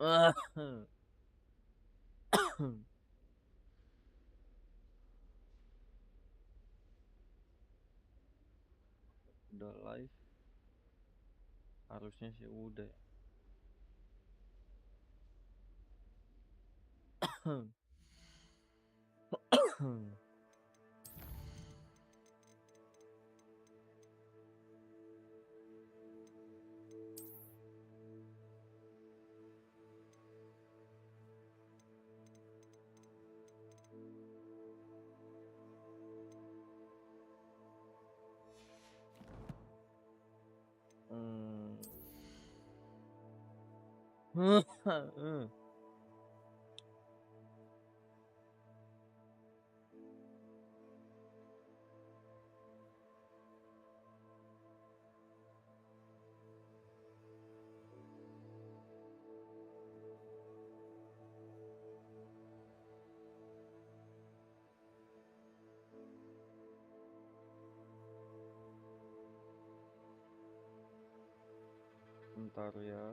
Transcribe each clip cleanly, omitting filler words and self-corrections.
Udah live, harusnya sih udah ya. Bentar ya.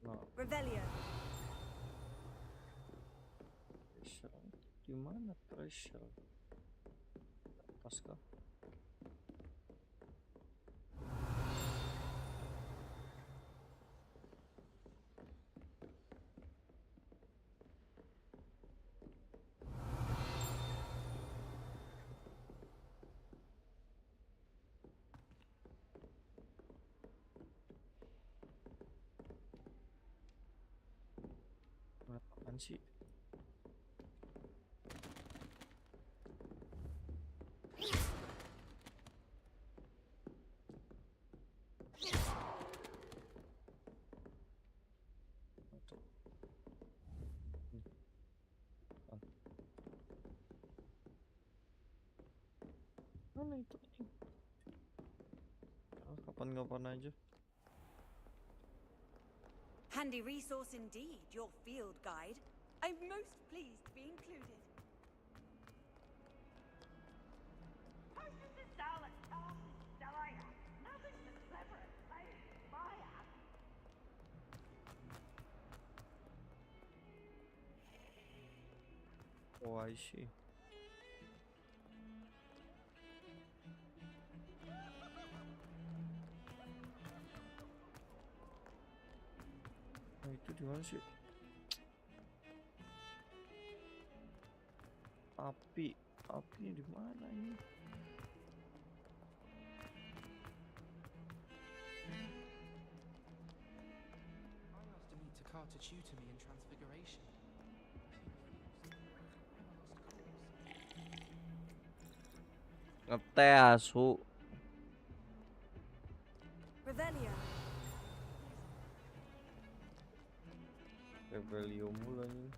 Nah, Revelio. treasure di mana treasure? Atas kah? Apaan sih? Tuh. Ah, mana itu? Kapan-kapan aja. Handy resource indeed, your field guide. I'm most pleased to be included. Oh, I see. Nah, itu di mana sih? Api di mana ini? I asked Amita to tutor me in transfiguration. Ngeteh asu. Revelio. Rebellion mulu nih.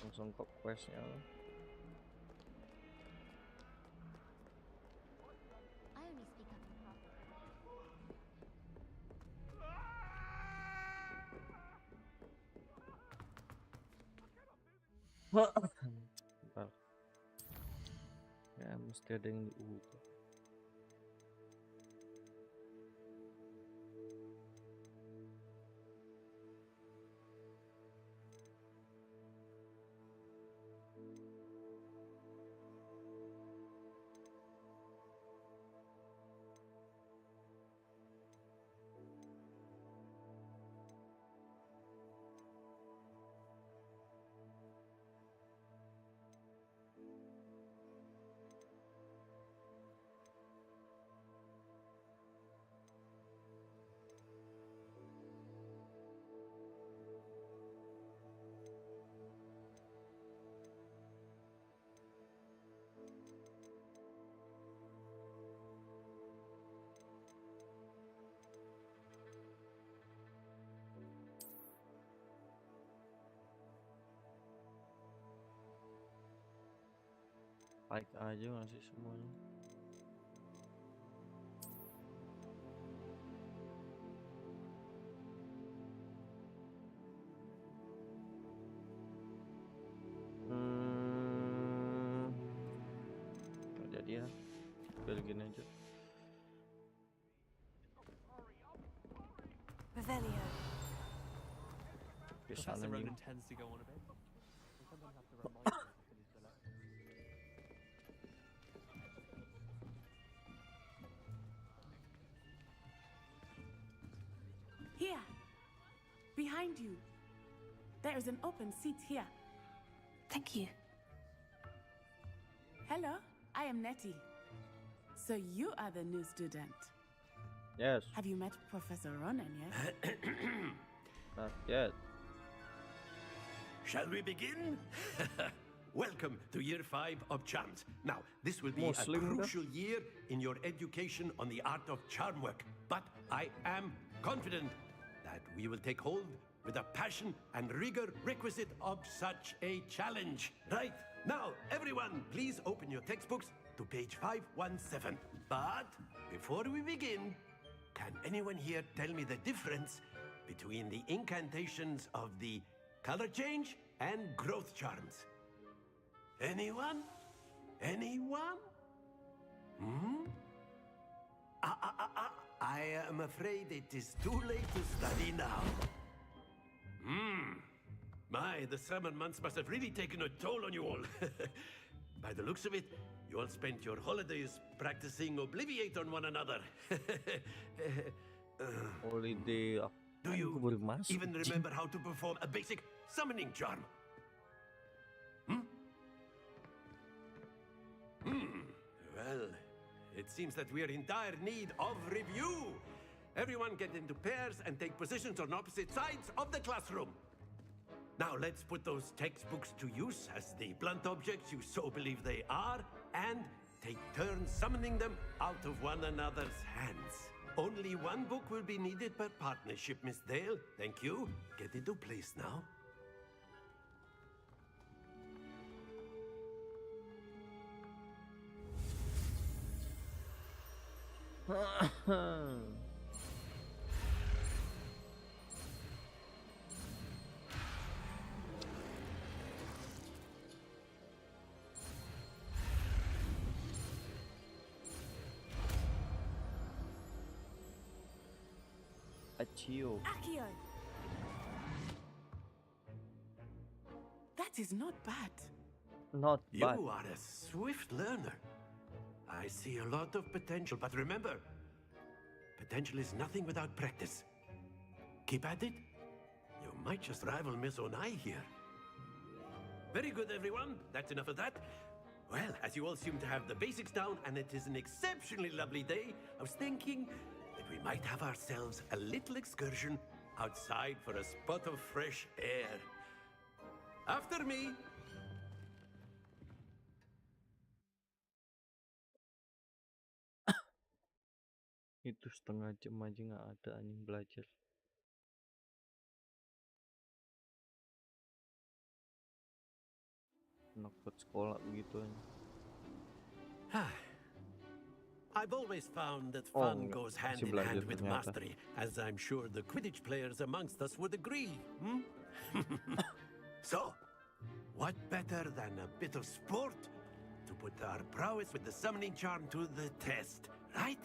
Langsung ke questnya lah. I only speak up in public. Bentar. Ya mesti ada yang diubah. Like aja ngasih semuanya. Nggak jadi ya. Udah gini aja. Revelio. Bisa Professor anjing. Ronan tends to go on a bit. We sometimes have to remind him to finish the lesson. Here, behind you. There is an open seat here. Thank you. Hello, I am Nettie. So you are the new student. Yes. Have you met Professor Ronan yet? Not yet. Shall we begin? Welcome to Year 5 of Charms. Now, this will be Muslim, a crucial year in your education on the art of charm work. But I am confident that we will take hold with the passion and rigor requisite of such a challenge. Right, now, everyone, please open your textbooks to page 517. But before we begin, can anyone here tell me the difference between the incantations of the color change and growth charms? Anyone? Anyone? I am afraid it is too late to study now. My, the summer months must have really taken a toll on you all. By the looks of it, you all spent your holidays practicing Obliviate on one another. Holiday. Do you baru masuk, even anjing. remember how to perform a basic summoning charm? Well, it seems that we are in dire need of review. Everyone get into pairs and take positions on opposite sides of the classroom. Now let's put those textbooks to use as the blunt objects you so believe they are, and take turns summoning them out of one another's hands. Only one book will be needed per partnership, Miss Dale. Thank you. Get into place now. Achio. Accio! That is not bad. Not bad. You are a swift learner. I see a lot of potential, but remember, potential is nothing without practice. Keep at it. You might just rival Miss Onai here. Very good, everyone. That's enough of that. Well, as you all seem to have the basics down, and it is an exceptionally lovely day, I was thinking that we might have ourselves a little excursion outside for a spot of fresh air. After me. Itu setengah jam aja nggak ada anjing belajar. Anak buat sekolah begitu aja. I've always found that Oh, fun enggak. goes hand Masih in belajar hand with ternyata. mastery, as I'm sure the Quidditch players amongst us would agree. So, what better than a bit of sport to put our prowess with the summoning charm to the test, right?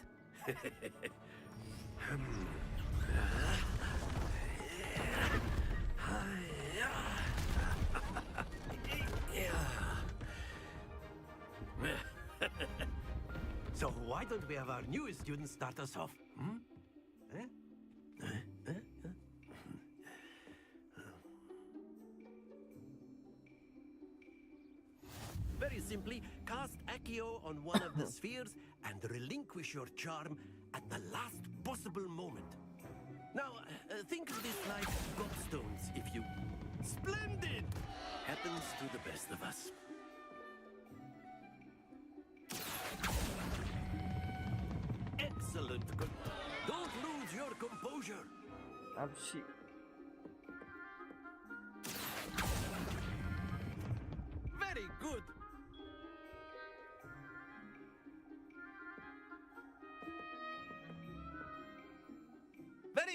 So why don't we have our newest student start us off? Very simply, cast Accio on one of the spheres and relinquish your charm at the last possible moment. Now, think of this like gobstones, if you... Splendid! Happens to the best of us. Excellent. Don't lose your composure. Apa sih? Very good.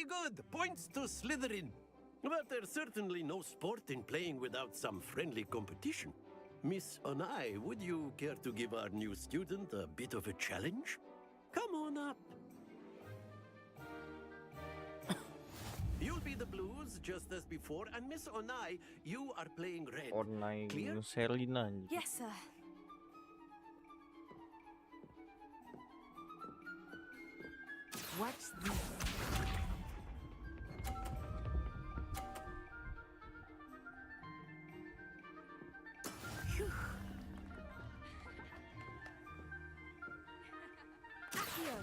Very good. Points to Slytherin. But there's certainly no sport in playing without some friendly competition. Miss Onai, would you care to give our new student a bit of a challenge? Come on up. You'll be the blues just as before, and Miss Onai, you are playing red. Online Clear? Sherina anjing. Yes, sir. Watch this. Phew. Accio.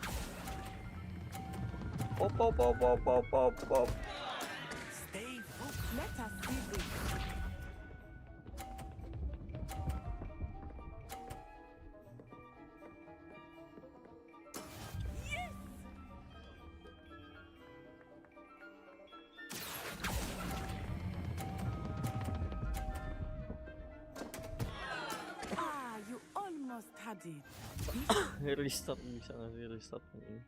Pop. Stay focused. Let us see this. Ah, you almost had it. Restart, bisa nggak sih restart ini?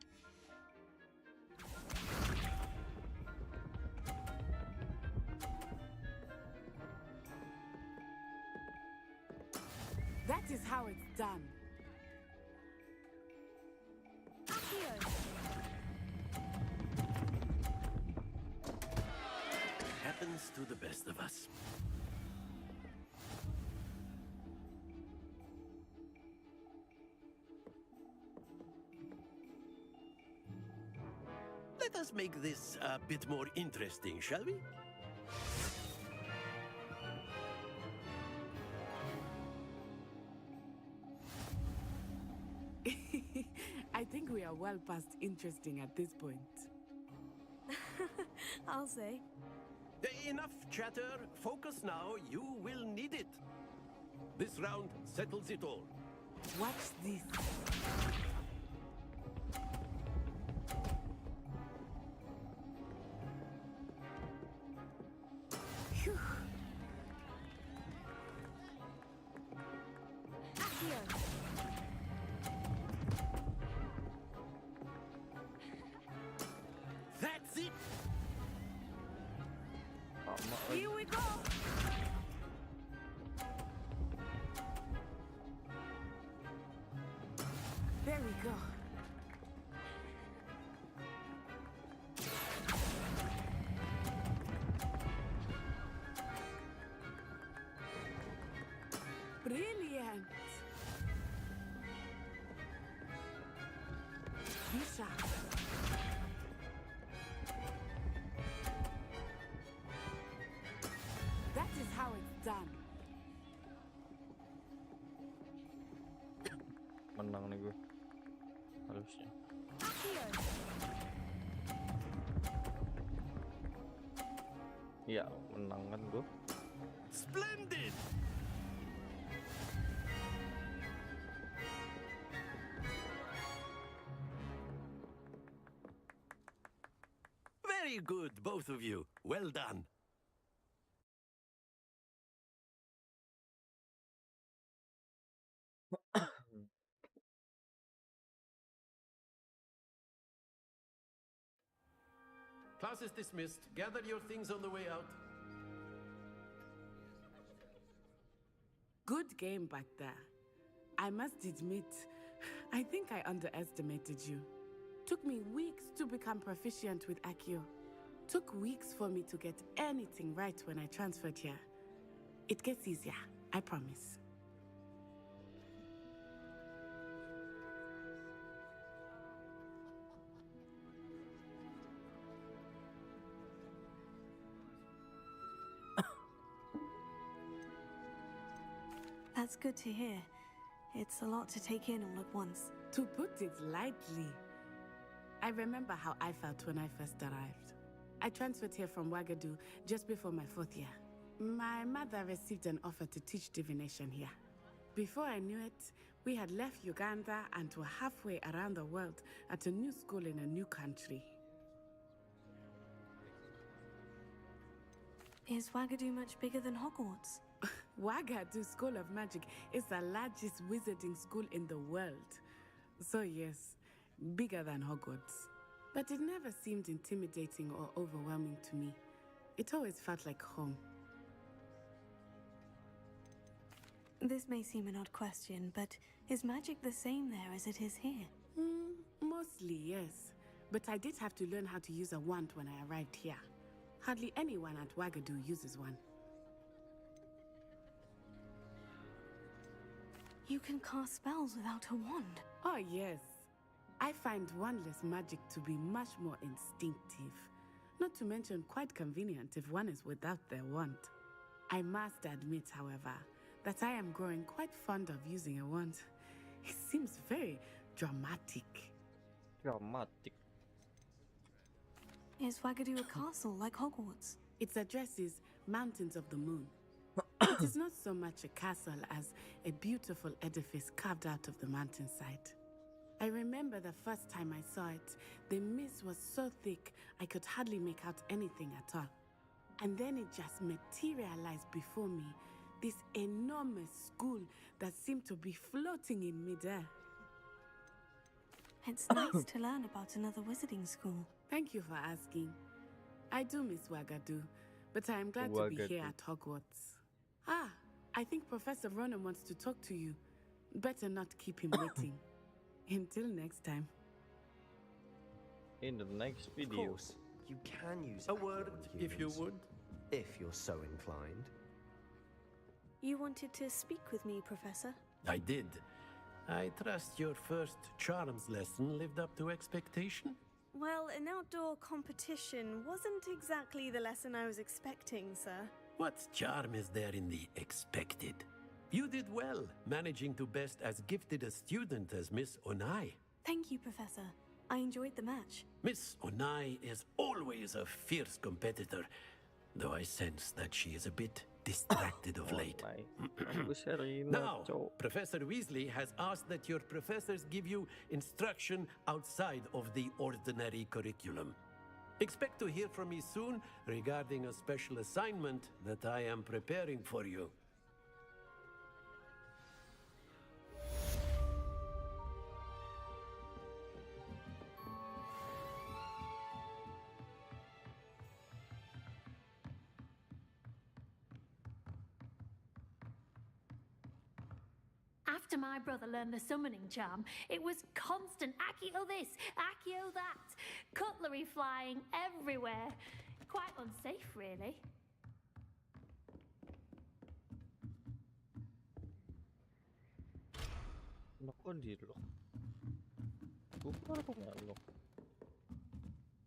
That is how it's done. Accio. Happens to the best of us. Let us make this a bit more interesting, shall we? I think we are well past interesting at this point. I'll say. Enough chatter. Focus now. You will need it. This round settles it all. Watch this. Phew. Accio. That's it. Lama Here we go. There we go. Brilliant. Be sharp. That is how it's done. menang nih gue harusnya. Accio. Iya menang kan gue. Splendid. Very good, both of you. Well done. Class is dismissed. Gather your things on the way out. Good game back there. I must admit, I think I underestimated you. Took me weeks to become proficient with Accio. Took weeks for me to get anything right when I transferred here. It gets easier, I promise. That's good to hear. It's a lot to take in all at once. To put it lightly, I remember how I felt when I first arrived. I transferred here from Wagadu just before my 4th year. My mother received an offer to teach divination here. Before I knew it, we had left Uganda and were halfway around the world at a new school in a new country. Is Wagadu much bigger than Hogwarts? Wagadu School of Magic is the largest wizarding school in the world. So yes, bigger than Hogwarts. But it never seemed intimidating or overwhelming to me. It always felt like home. This may seem an odd question, but is magic the same there as it is here? Mostly, yes. But I did have to learn how to use a wand when I arrived here. Hardly anyone at Wagadu uses one. You can cast spells without a wand. Oh, yes. I find wandless magic to be much more instinctive. Not to mention quite convenient if one is without their wand. I must admit, however, that I am growing quite fond of using a wand. It seems very dramatic. Dramatic. Is Wagadu a castle like Hogwarts? Its address is Mountains of the Moon. It is not so much a castle as a beautiful edifice carved out of the mountainside. I remember the first time I saw it, the mist was so thick I could hardly make out anything at all. And then it just materialized before me, this enormous school that seemed to be floating in midair. It's nice to learn about another wizarding school. Thank you for asking. I do miss Wagadu, but I am glad to be here at Hogwarts. Ah, I think Professor Ronan wants to talk to you. Better not keep him waiting. Until next time. In the next Of video. course, you can use A word, if you humans, would. if you're so inclined. You wanted to speak with me, Professor? I did. I trust your first charms lesson lived up to expectation? Well, an outdoor competition wasn't exactly the lesson I was expecting, sir. What charm is there in the expected? You did well, managing to best as gifted a student as Miss Onai. Thank you, Professor. I enjoyed the match. Miss Onai is always a fierce competitor, though I sense that she is a bit distracted of late. Aku Sherina, Now, cowok. Professor Weasley has asked that your professors give you instruction outside of the ordinary curriculum. Expect to hear from me soon regarding a special assignment that I am preparing for you. After my brother learned the summoning charm, it was constant Accio this, Accio that, cutlery flying everywhere. Quite unsafe, really. Nako, di-lock. Paano ko nga-lock?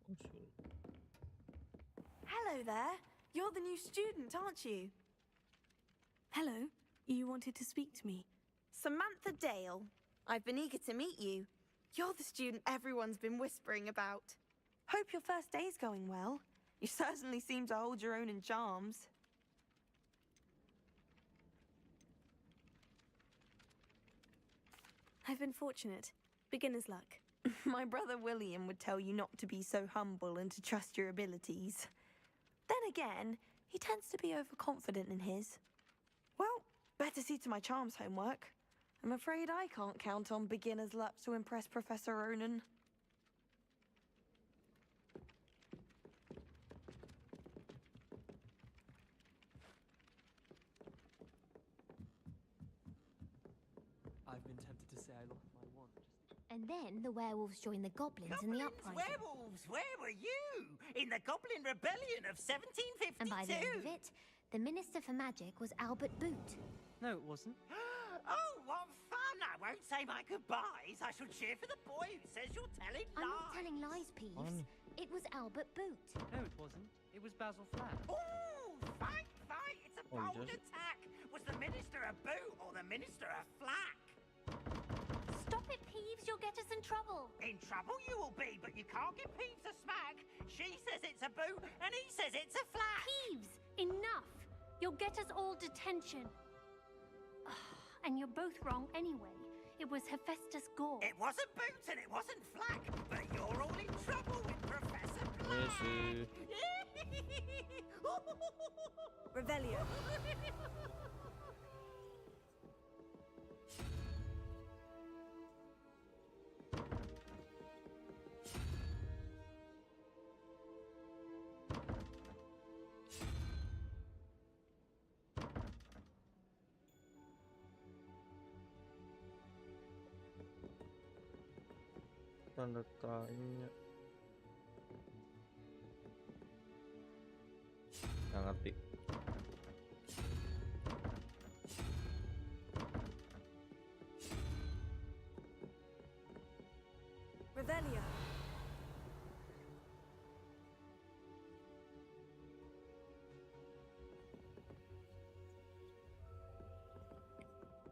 Oh, sino? Hello there. You're the new student, aren't you? Hello. You wanted to speak to me. Samantha Dale. I've been eager to meet you. You're the student everyone's been whispering about. Hope your first day's going well. You certainly seem to hold your own in charms. I've been fortunate. Beginner's luck. My brother William would tell you not to be so humble and to trust your abilities. Then again, he tends to be overconfident in his. Well, better see to my charms homework. I'm afraid I can't count on beginner's luck to impress Professor Ronan. I've been tempted to say I lost my wand. And then the werewolves joined the goblins in the uprising. Werewolves, where were you? In the Goblin Rebellion of 1752? And by the end of it, the Minister for Magic was Albert Boot. No, it wasn't. Oh, what fun! I won't say my goodbyes. I shall cheer for the boy who says you're telling lies. I'm not telling lies, Peeves. It was Albert Boot. No, it wasn't. It was Basil Flack. Oh, fight, fight! It's a Oh, bold just- attack. Was the Minister a boot or the Minister a flack? Stop it, Peeves. You'll get us in trouble. In trouble you will be, but you can't give Peeves a smack. She says it's a boot, and he says it's a flack. Peeves, enough. You'll get us all detention. And you're both wrong anyway. It was Hephaestus Gore. It wasn't boot and it wasn't flack, but you're all in trouble with Professor Yes, Black. Revelio. tanda tanya. Nggak ngerti. Revelio.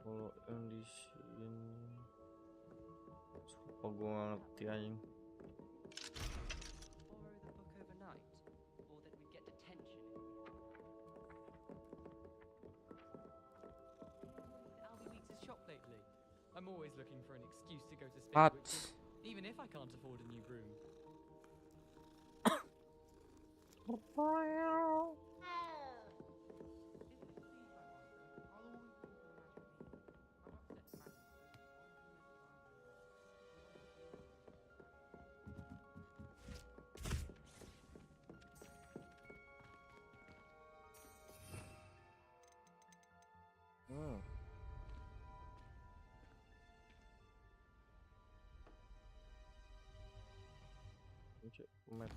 Kalau yang di sini sumpah gue nggak ngerti anjing. Borrow the book overnight, or that we'd get detention if we Albie Weeks' shop lately. I'm always looking for an excuse to go to Spitwitches, even if I can't afford a new broom. Cek map.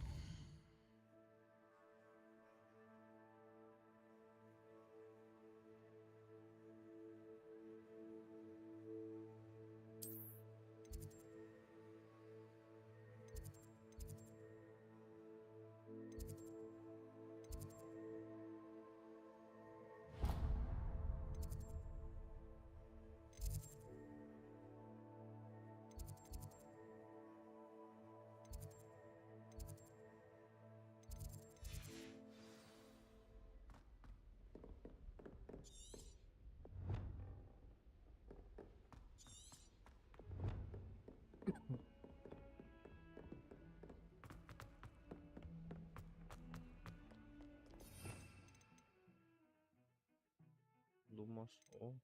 Lumos, oh.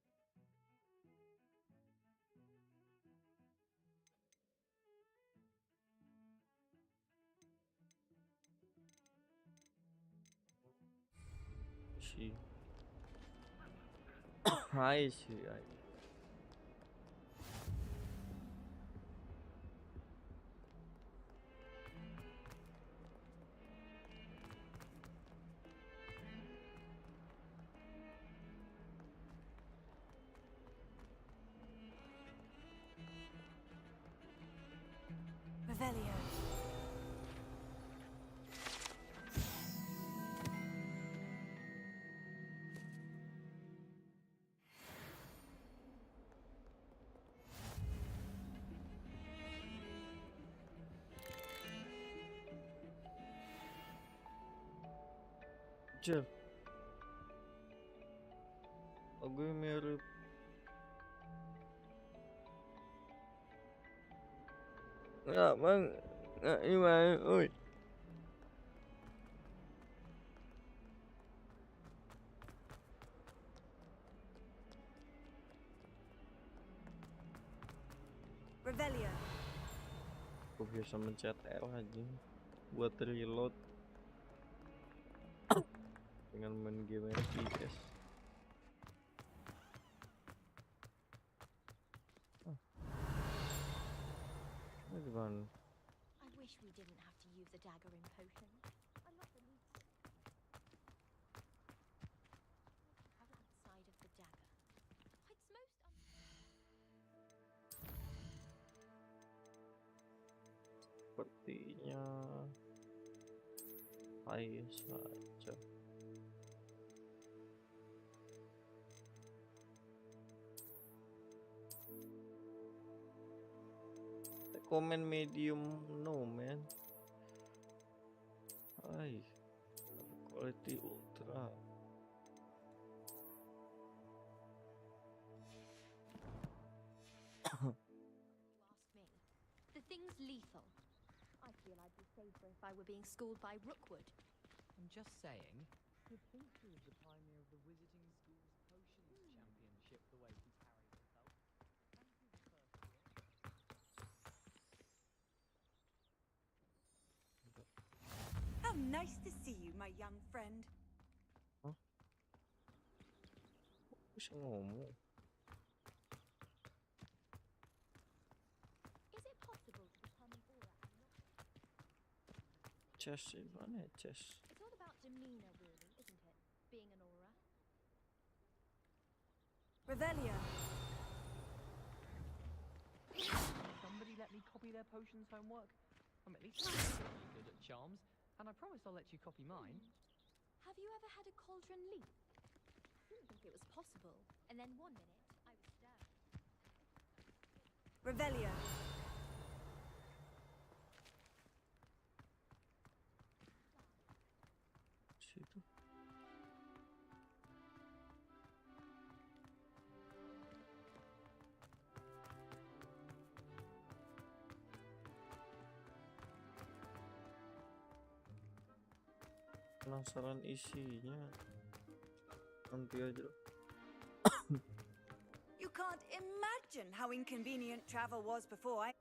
See. I see. Revelio. Jeff. Gue mirip. Nggak bang, nggak gimana, oi. Revelio. Gue bisa mencet L aja buat reload dengan main game FPS. Gimana? I wish we didn't have to use the dagger in potions. I love the loot. Outside of the dagger. It's most Sepertinya ayo saja. Comment medium no man. Ay, quality ultra. You ask me. The thing's lethal. I feel I'd be safer if I were being schooled by Rookwood. I'm just saying. You'd think he was the pioneer of the Wizarding School's Potions Championship, the way he carries himself. And he's the first year. How nice to see you, my young friend. Huh? Bisa ngomong. Is it possible to become an chest sih, mana ya chest? It's all about demeanor, really, isn't it? Being an aura. Revelio. Somebody let me copy their potions homework. I'm at least pretty good at charms, and I promise I'll let you copy mine. Have you ever had a cauldron leap? Didn't think it was possible, and then 1 minute I was stabbed. Revelio. Situ. Penasaran isinya. Nanti aja. You can't imagine how inconvenient travel was before.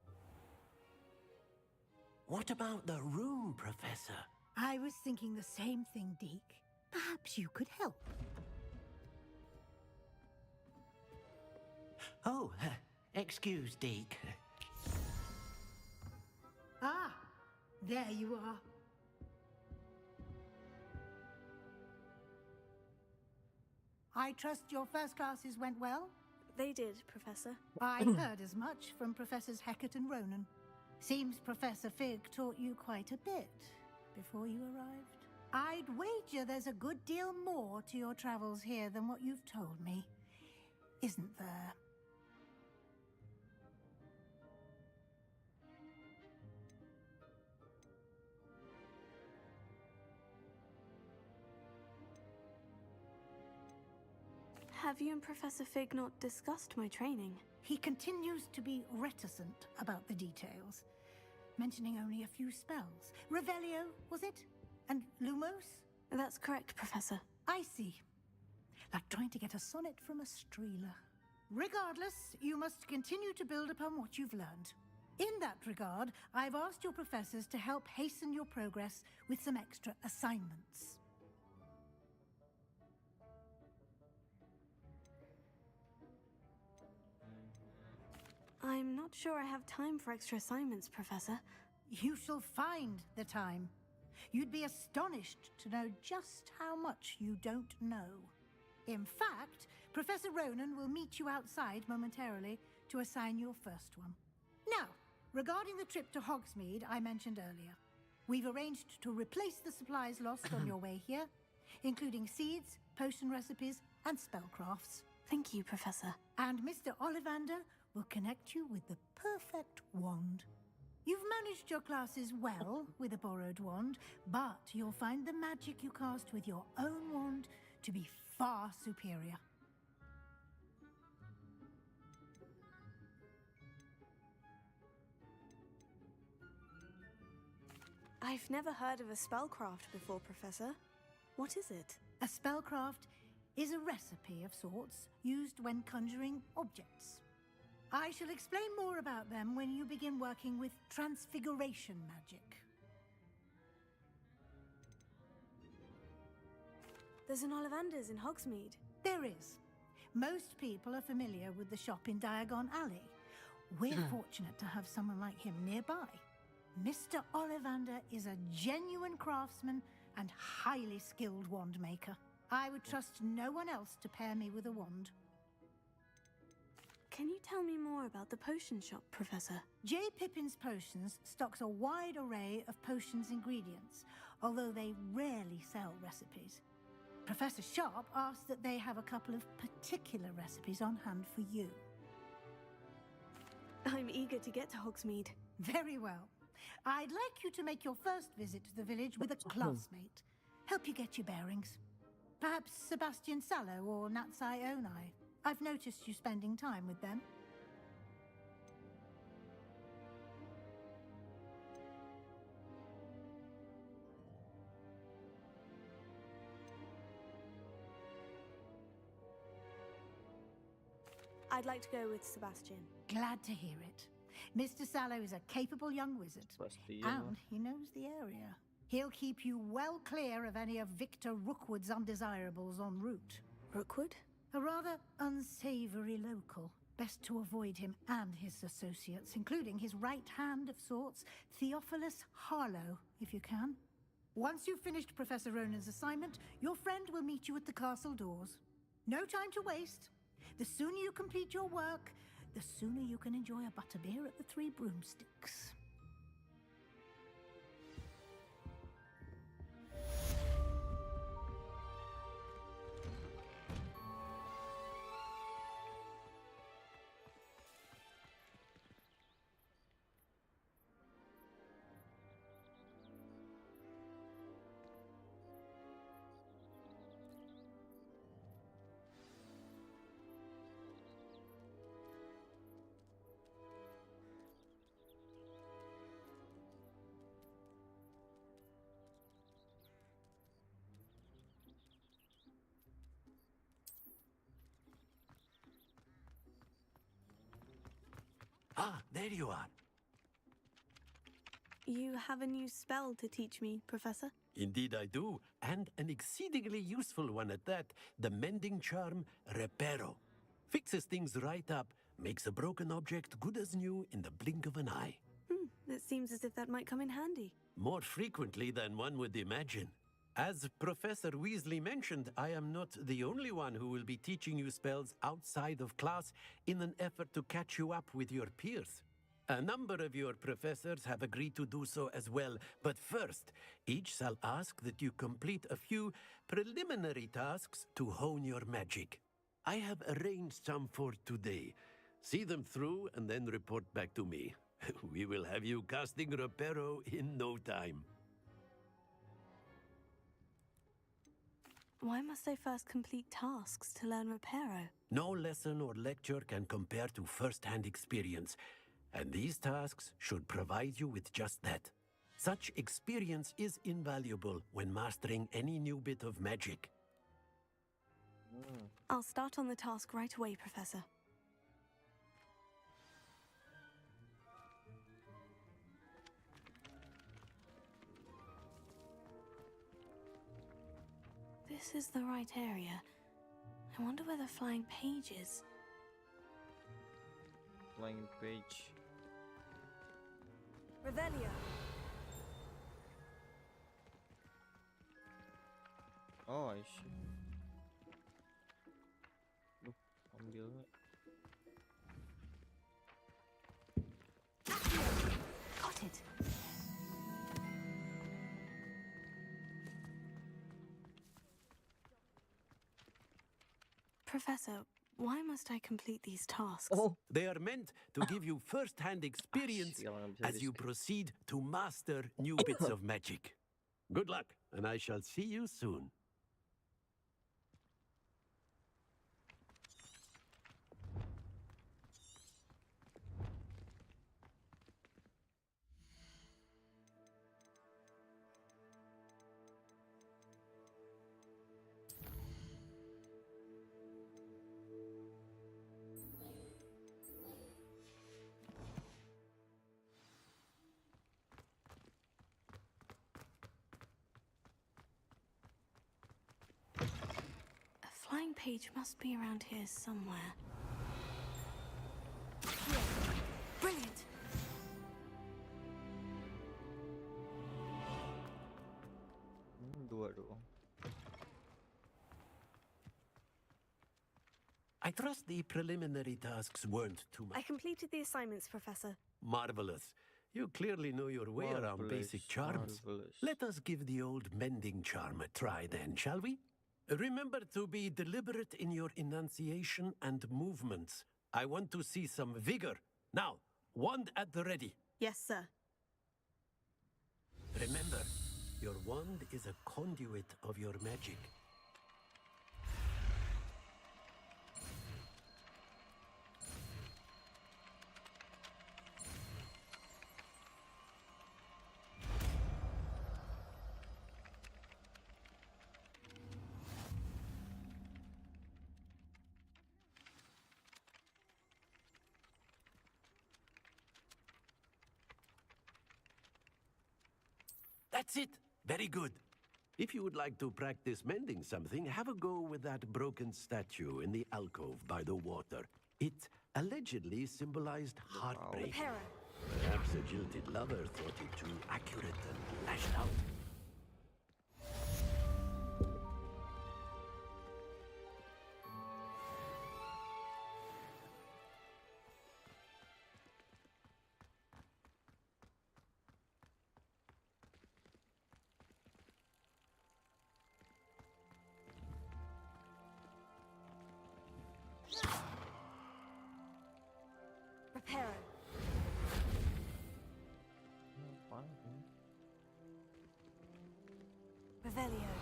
What about the room, Professor? I was thinking the same thing, Deke. Perhaps you could help. Oh, excuse, Deke. Ah, there you are. I trust your first classes went well? They did, Professor. I heard as much from Professors Hecat and Ronan. Seems Professor Fig taught you quite a bit before you arrived. I'd wager there's a good deal more to your travels here than what you've told me, isn't there? Have you and Professor Fig not discussed my training? He continues to be reticent about the details, mentioning only a few spells. Revelio, was it? And Lumos? That's correct, Professor. I see. Like trying to get a sonnet from a streeler. Regardless, you must continue to build upon what you've learned. In that regard, I've asked your professors to help hasten your progress with some extra assignments. I'm not sure I have time for extra assignments, Professor. You shall find the time. You'd be astonished to know just how much you don't know. In fact, Professor Ronan will meet you outside momentarily to assign your first one. Now, regarding the trip to Hogsmeade I mentioned earlier, we've arranged to replace the supplies lost on your way here, including seeds, potion recipes, and spellcrafts. Thank you, Professor. And Mr. Ollivander will connect you with the perfect wand. You've managed your classes well with a borrowed wand, but you'll find the magic you cast with your own wand to be far superior. I've never heard of a spellcraft before, Professor. What is it? A spellcraft is a recipe of sorts used when conjuring objects. I shall explain more about them when you begin working with transfiguration magic. There's an Ollivander's in Hogsmeade. There is. Most people are familiar with the shop in Diagon Alley. We're fortunate to have someone like him nearby. Mr. Ollivander is a genuine craftsman and highly skilled wand maker. I would trust no one else to pair me with a wand. Can you tell me more about the potion shop, Professor? J. Pippin's Potions stocks a wide array of potions ingredients, although they rarely sell recipes. Professor Sharp asks that they have a couple of particular recipes on hand for you. I'm eager to get to Hogsmeade. Very well. I'd like you to make your first visit to the village with a classmate. Help you get your bearings. Perhaps Sebastian Sallow or Natsai Onai. I've noticed you spending time with them. I'd like to go with Sebastian. Glad to hear it. Mr. Sallow is a capable young wizard, and he knows the area. He'll keep you well clear of any of Victor Rookwood's undesirables en route. Rookwood? A rather unsavory local. Best to avoid him and his associates, including his right hand of sorts, Theophilus Harlow, if you can. Once you've finished Professor Ronan's assignment, your friend will meet you at the castle doors. No time to waste. The sooner you complete your work, the sooner you can enjoy a butterbeer at the Three Broomsticks. Ah, there you are. You have a new spell to teach me, Professor? Indeed I do, and an exceedingly useful one at that. The mending charm, Reparo. Fixes things right up, makes a broken object good as new in the blink of an eye. It seems as if that might come in handy. More frequently than one would imagine. As Professor Weasley mentioned, I am not the only one who will be teaching you spells outside of class in an effort to catch you up with your peers. A number of your professors have agreed to do so as well, but first, each shall ask that you complete a few preliminary tasks to hone your magic. I have arranged some for today. See them through and then report back to me. We will have you casting Reparo in no time. Why must I first complete tasks to learn Reparo? No lesson or lecture can compare to first-hand experience, and these tasks should provide you with just that. Such experience is invaluable when mastering any new bit of magic. I'll start on the task right away, Professor. This is the right area. I wonder where the flying page is. Flying page. Revelio. Oh, I see. Duh, ambil. Got it. Professor, why must I complete these tasks? Oh, They are meant to give you first-hand experience as you proceed to master new bits of magic. Good luck, and I shall see you soon. A flying page must be around here somewhere. Brilliant! Dua doang. I trust the preliminary tasks weren't too I much. completed the assignments, Professor. Marvelous. You clearly know your way around basic charms. Marvelous. Let us give the old mending charm a try then, shall we? Remember to be deliberate in your enunciation and movements. I want to see some vigor. Now, wand at the ready. Yes, sir. Remember, your wand is a conduit of your magic. That's it. Very good. If you would like to practice mending something, have a go with that broken statue in the alcove by the water. It allegedly symbolized heartbreak. Reparo. Perhaps a jilted lover thought it too accurate and lashed out. Reparo. Apaan? Revelio.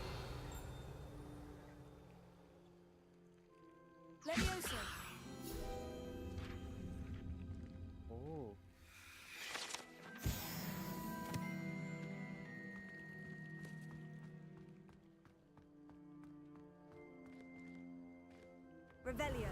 Levioso. Oh. Revelio.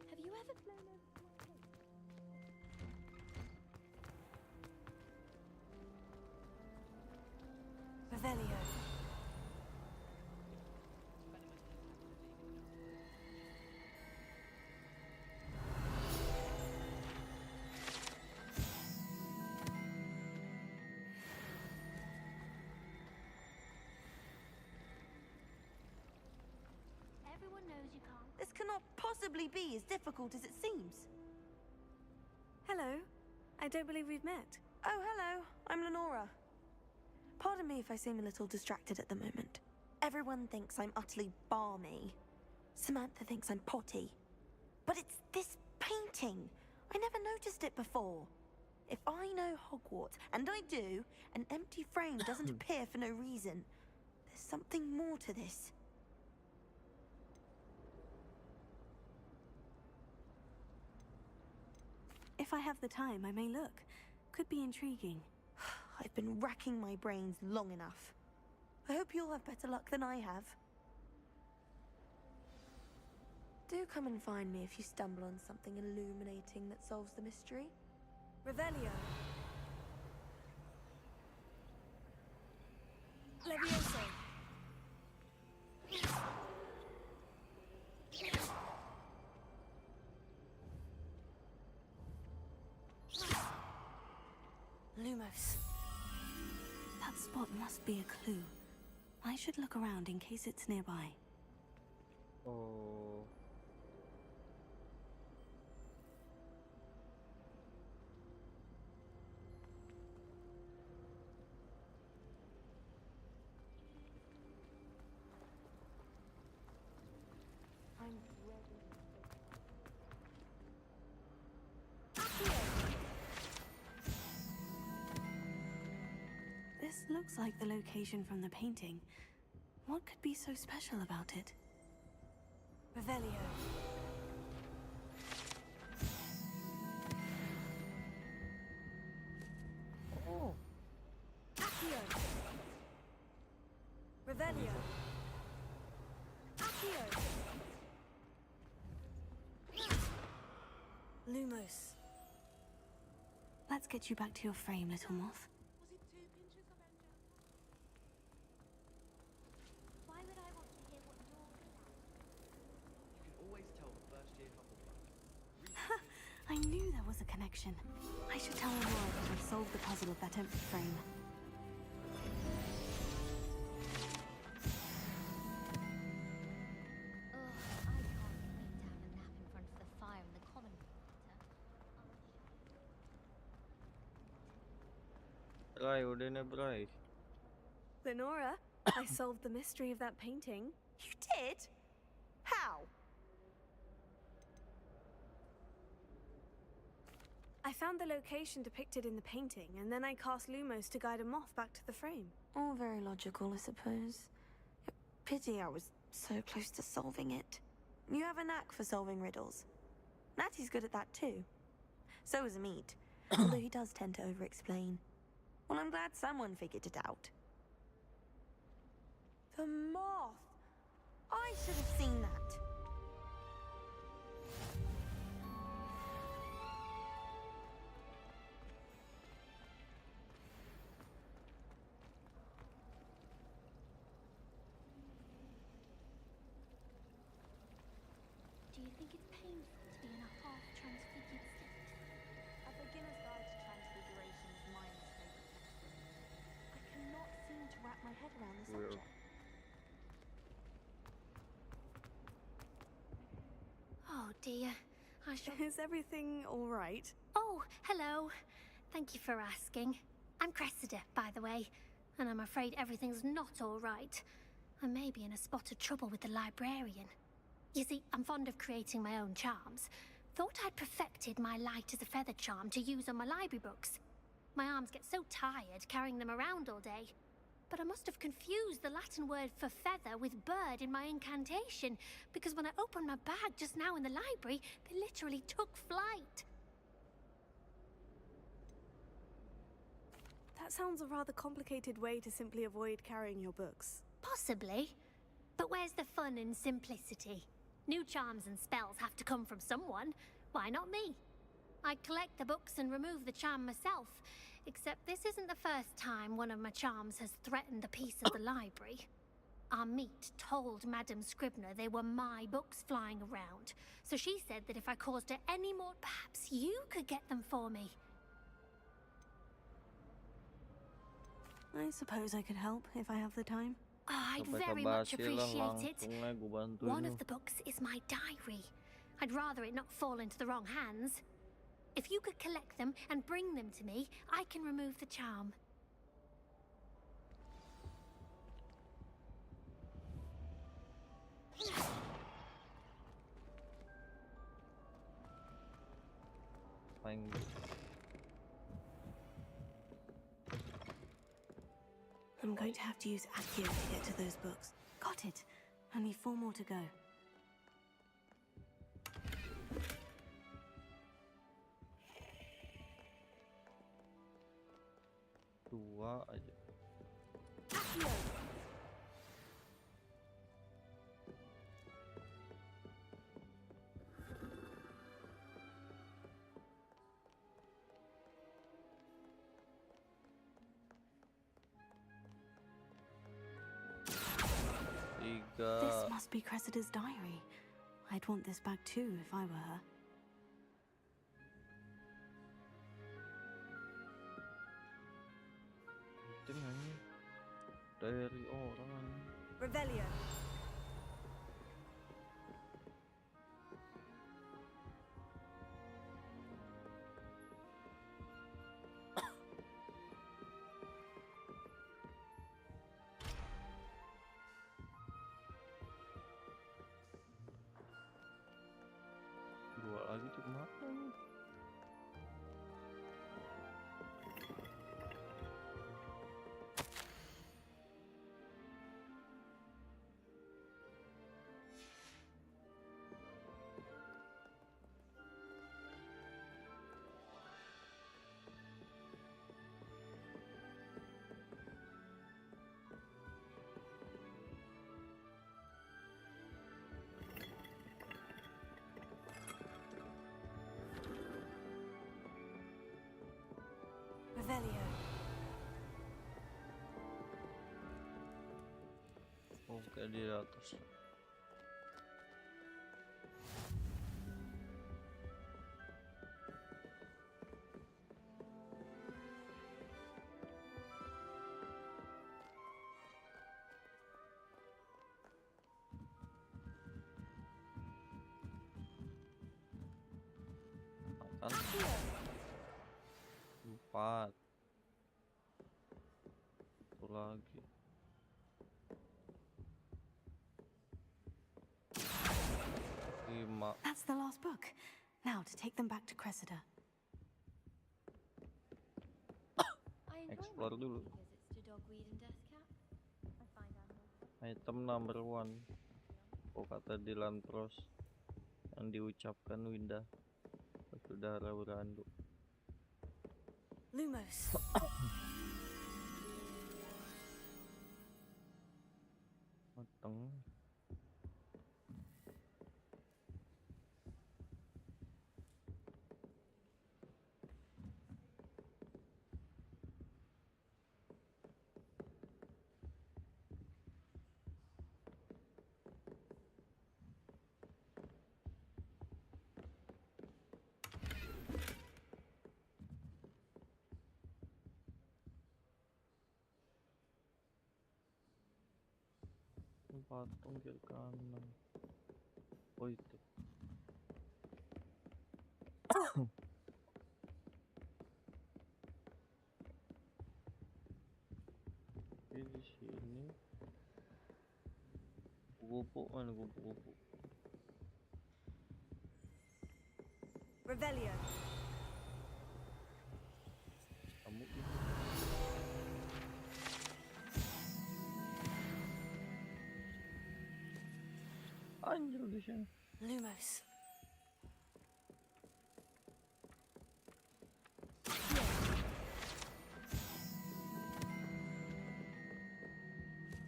Have you ever flown over Revelio. Everyone knows you can't. This cannot possibly be as difficult as it seems. Hello. I don't believe we've met. Oh, hello. I'm Lenora. Pardon me if I seem a little distracted at the moment. Everyone thinks I'm utterly balmy. Samantha thinks I'm potty. But it's this painting. I never noticed it before. If I know Hogwarts, and I do, an empty frame doesn't appear for no reason. There's something more to this. If I have the time, I may look. Could be intriguing. I've been racking my brains long enough. I hope you'll have better luck than I have. Do come and find me if you stumble on something illuminating that solves the mystery. Revelio. Levioso. Lumos. That spot must be a clue. I should look around in case it's nearby. Oh. This looks like the location from the painting. What could be so special about it? Revelio. Oh. Accio. Revelio. Accio. Lumos. Let's get you back to your frame, little moth. Why would I want to hear what you're good at? You can always tell the first year Hufflepuff. I knew there was a connection. I should tell Aurora that I've solved the puzzle of that empty frame. Ugh, I can't wait to have a nap in front of the fire in the common room later. Bray, udah na Bray. Lenora, I solved the mystery of that painting. You did? How? I found the location depicted in the painting, and then I cast Lumos to guide a moth back to the frame. All very logical, I suppose. Pity I was so close to solving it. You have a knack for solving riddles. Natty's good at that too. So is Amit, although he does tend to over-explain. Well, I'm glad someone figured it out. The moth! I should have seen that. Do you think it's painful to be in a half-transfigured state? A Beginner's Guide to Transfiguration is my most favorite textbook. I cannot seem to wrap my head around the Weird. subject. Oh dear. I shall... Is everything all right? Oh, hello. Thank you for asking. I'm Cressida, by the way, and I'm afraid everything's not all right. I may be in a spot of trouble with the librarian. You see, I'm fond of creating my own charms. Thought I'd perfected my light as a feather charm to use on my library books. My arms get so tired carrying them around all day. But I must have confused the Latin word for feather with bird in my incantation, because when I opened my bag just now in the library, they literally took flight. That sounds a rather complicated way to simply avoid carrying your books. Possibly. But where's the fun in simplicity? New charms and spells have to come from someone. Why not me? I collect the books and remove the charm myself. Except this isn't the first time one of my charms has threatened the peace of the library. Our meet told Madame Scribner they were my books flying around. So she said that if I caused her any more, perhaps you could get them for me. I suppose I could help if I have the time. Oh, I'd Sampai ke very much Basil lah, appreciate it. langsung lah gue bantuin One lu. of the books is my diary. I'd rather it not fall into the wrong hands. If you could collect them and bring them to me, I can remove the charm. Paling I'm going to have to use Accio to get to those books. Got it. Only 4 more to go. dua aja. Accio! This must be Cressida's diary. I'd want this back too if I were her. Itu nanya dari orang. Revelio. Dua lagi tuh kemana? Revelio. Oh, kayak di atas. Makan. 4. Satu lagi. 5. That's the last book. Now to take them back to Cressida. Explore dulu. Item number 1. Oh, kata di Lantros yang diucapkan Winda saudara Brandu. Lumos. Mateng. patung kiri kanan. Oh itu. Oke, di sini kupu-kupu, mana kupu-kupu? Revelio. Kamu gitu. Anjir di sini. Lumos.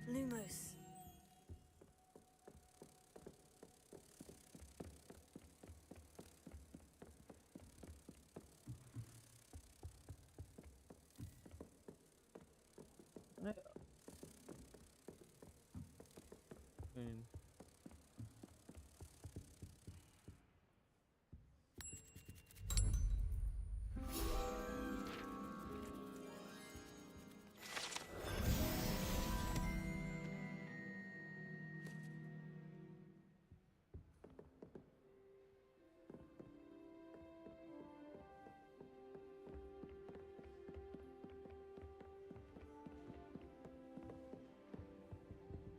Lumos. Ini.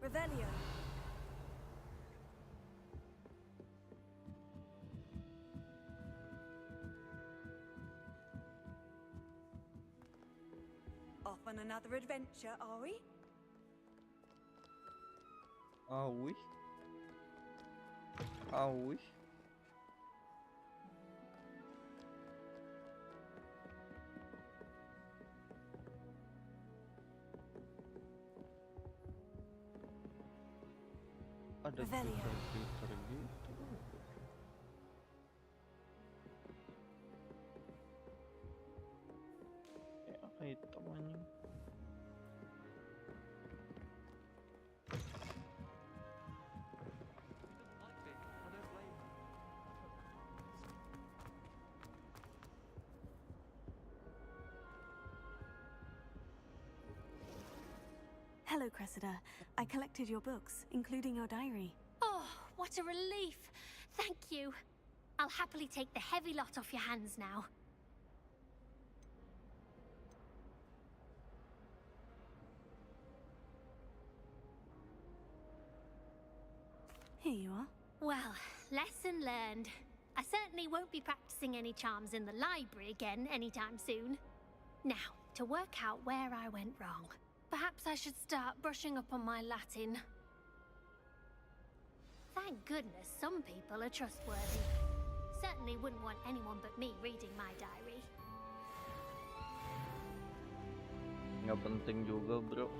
Revelio. Off on another adventure, are we? Ah oui. Ah oui. Ada Revelio. filter gitu. Ya kayak hitam anjing. Hello, Cressida. I collected your books, including your diary. Oh, what a relief. Thank you. I'll happily take the heavy lot off your hands now. Here you are. Well, lesson learned. I certainly won't be practicing any charms in the library again anytime soon. Now, to work out where I went wrong. Perhaps I should start brushing up on my Latin. Thank goodness some people are trustworthy. Certainly wouldn't want anyone but me reading my diary. Nggak penting juga bro.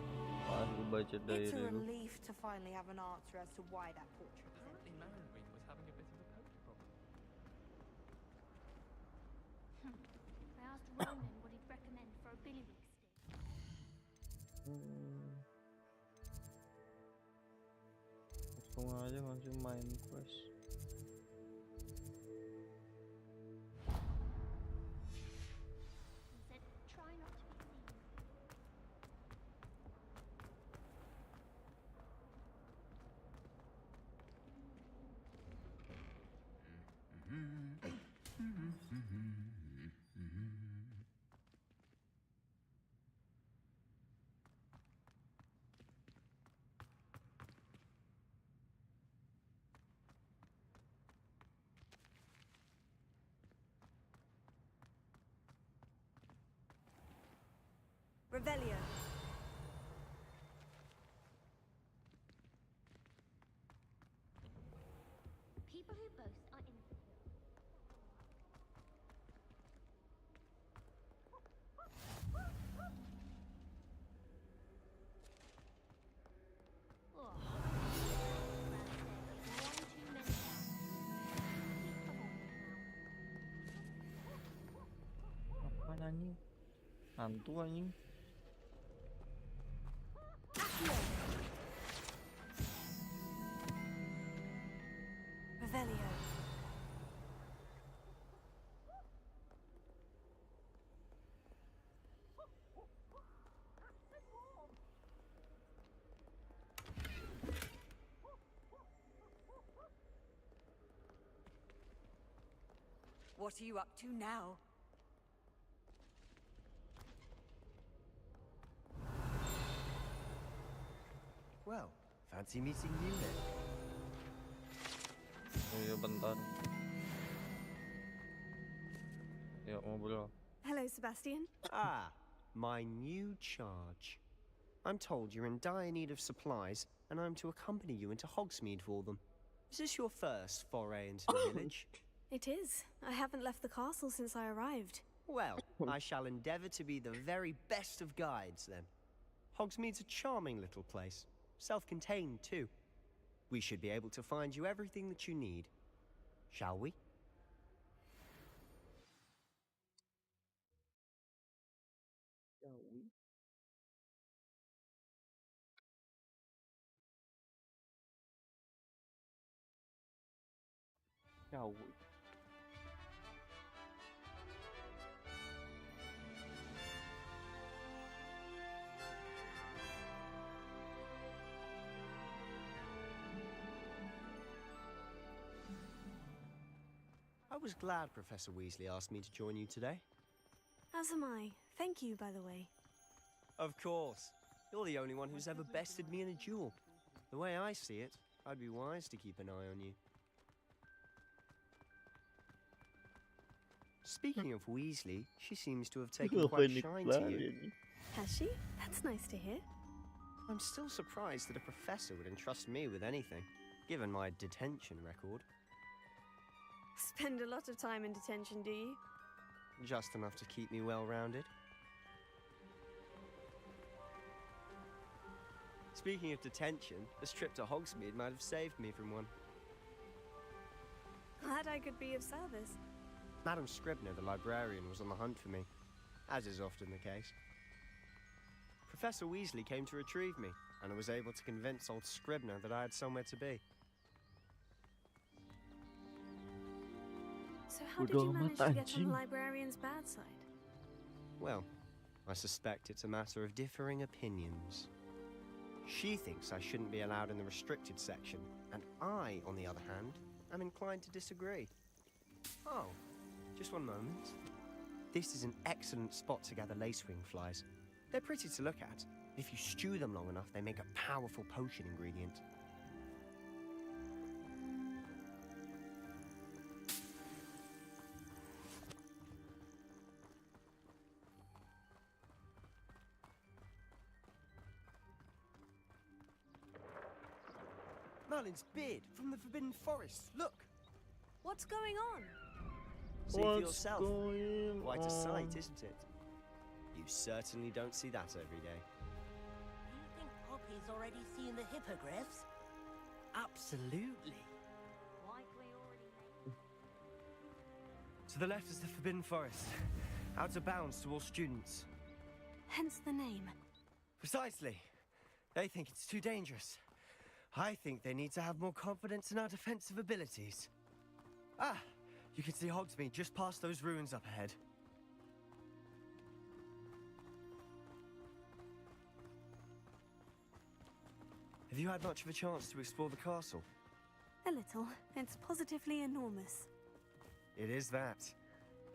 Pas gue baca It's diary a lu. relief to finally have an answer as to why that portrait was Apparently Melanwing was having a bit of a poker problem. I asked Ronan what he'd recommend for a billywig stick. Langsung aja langsung main quest. He said, try not to be seen. Revelio. People who boast are insecure. Oh. One too many times. Keep avoiding now. Apa anjing? Hantu anjing. Revelio. What are you up to now? Well, fancy meeting you then. Iya bentar. Ya ngobrol. Hello, Sebastian. Ah, my new charge. I'm told you're in dire need of supplies, and I'm to accompany you into Hogsmeade for them. Is this your first foray into the village? It is. I haven't left the castle since I arrived. Well, I shall endeavour to be the very best of guides, then. Hogsmeade's a charming little place. Self-contained, too. We should be able to find you everything that you need. Shall we? Shall we? I was glad Professor Weasley asked me to join you today. As am I. Thank you, by the way. Of course. You're the only one who's ever bested me in a duel. The way I see it, I'd be wise to keep an eye on you. Speaking of Weasley, she seems to have taken quite a shine to you. Has she? That's nice to hear. I'm still surprised that a professor would entrust me with anything, given my detention record. Spend a lot of time in detention, do you? Just enough to keep me well-rounded. Speaking of detention, this trip to Hogsmeade might have saved me from one. Glad I could be of service. Madam Scribner, the librarian, was on the hunt for me, as is often the case. Professor Weasley came to retrieve me, and I was able to convince old Scribner that I had somewhere to be. So how did you manage to get on the librarian's bad side? Well, I suspect it's a matter of differing opinions. She thinks I shouldn't be allowed in the restricted section, and I, on the other hand, am inclined to disagree. Oh, just one moment. This is an excellent spot to gather lacewing flies. They're pretty to look at. If you stew them long enough, they make a powerful potion ingredient. Merlin's beard from the Forbidden Forest. Look! What's going on? See for yourself. Quite a sight, isn't it? You certainly don't see that every day. Do you think Poppy's already seen the hippogriffs? Absolutely. Likely already. To the left is the Forbidden Forest. Out of bounds to all students. Hence the name. Precisely. They think it's too dangerous. I think they need to have more confidence in our defensive abilities. Ah! You can see Hogsmeade just past those ruins up ahead. Have you had much of a chance to explore the castle? A little. It's positively enormous. It is that.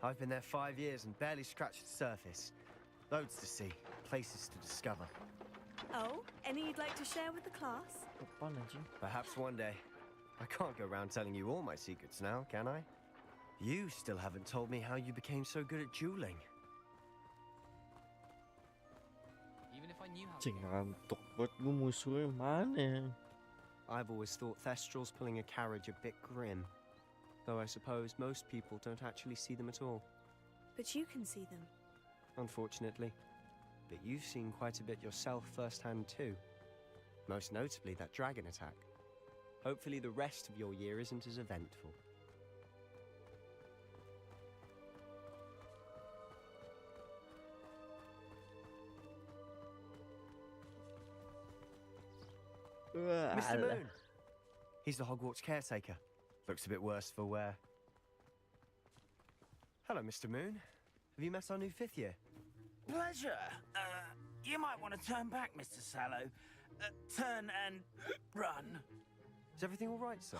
I've been there 5 years and barely scratched the surface. Loads to see, places to discover. Oh, any you'd like to share with the class? Perhaps one day. I can't go around telling you all my secrets now, can I? You still haven't told me how you became so good at dueling. Even if I knew how. Cing ngantuk buat gue musuhnya mana? I've always thought Thestrals pulling a carriage a bit grim. Though I suppose most people don't actually see them at all. But you can see them. Unfortunately. But you've seen quite a bit yourself firsthand too. Most notably that dragon attack. Hopefully the rest of your year isn't as eventful. Mr. Moon! He's the Hogwarts caretaker. Looks a bit worse for wear. Hello, Mr. Moon. Have you met our new 5th year? Pleasure. You might want to turn back, Mr. Sallow. Turn and run. Is everything all right, sir?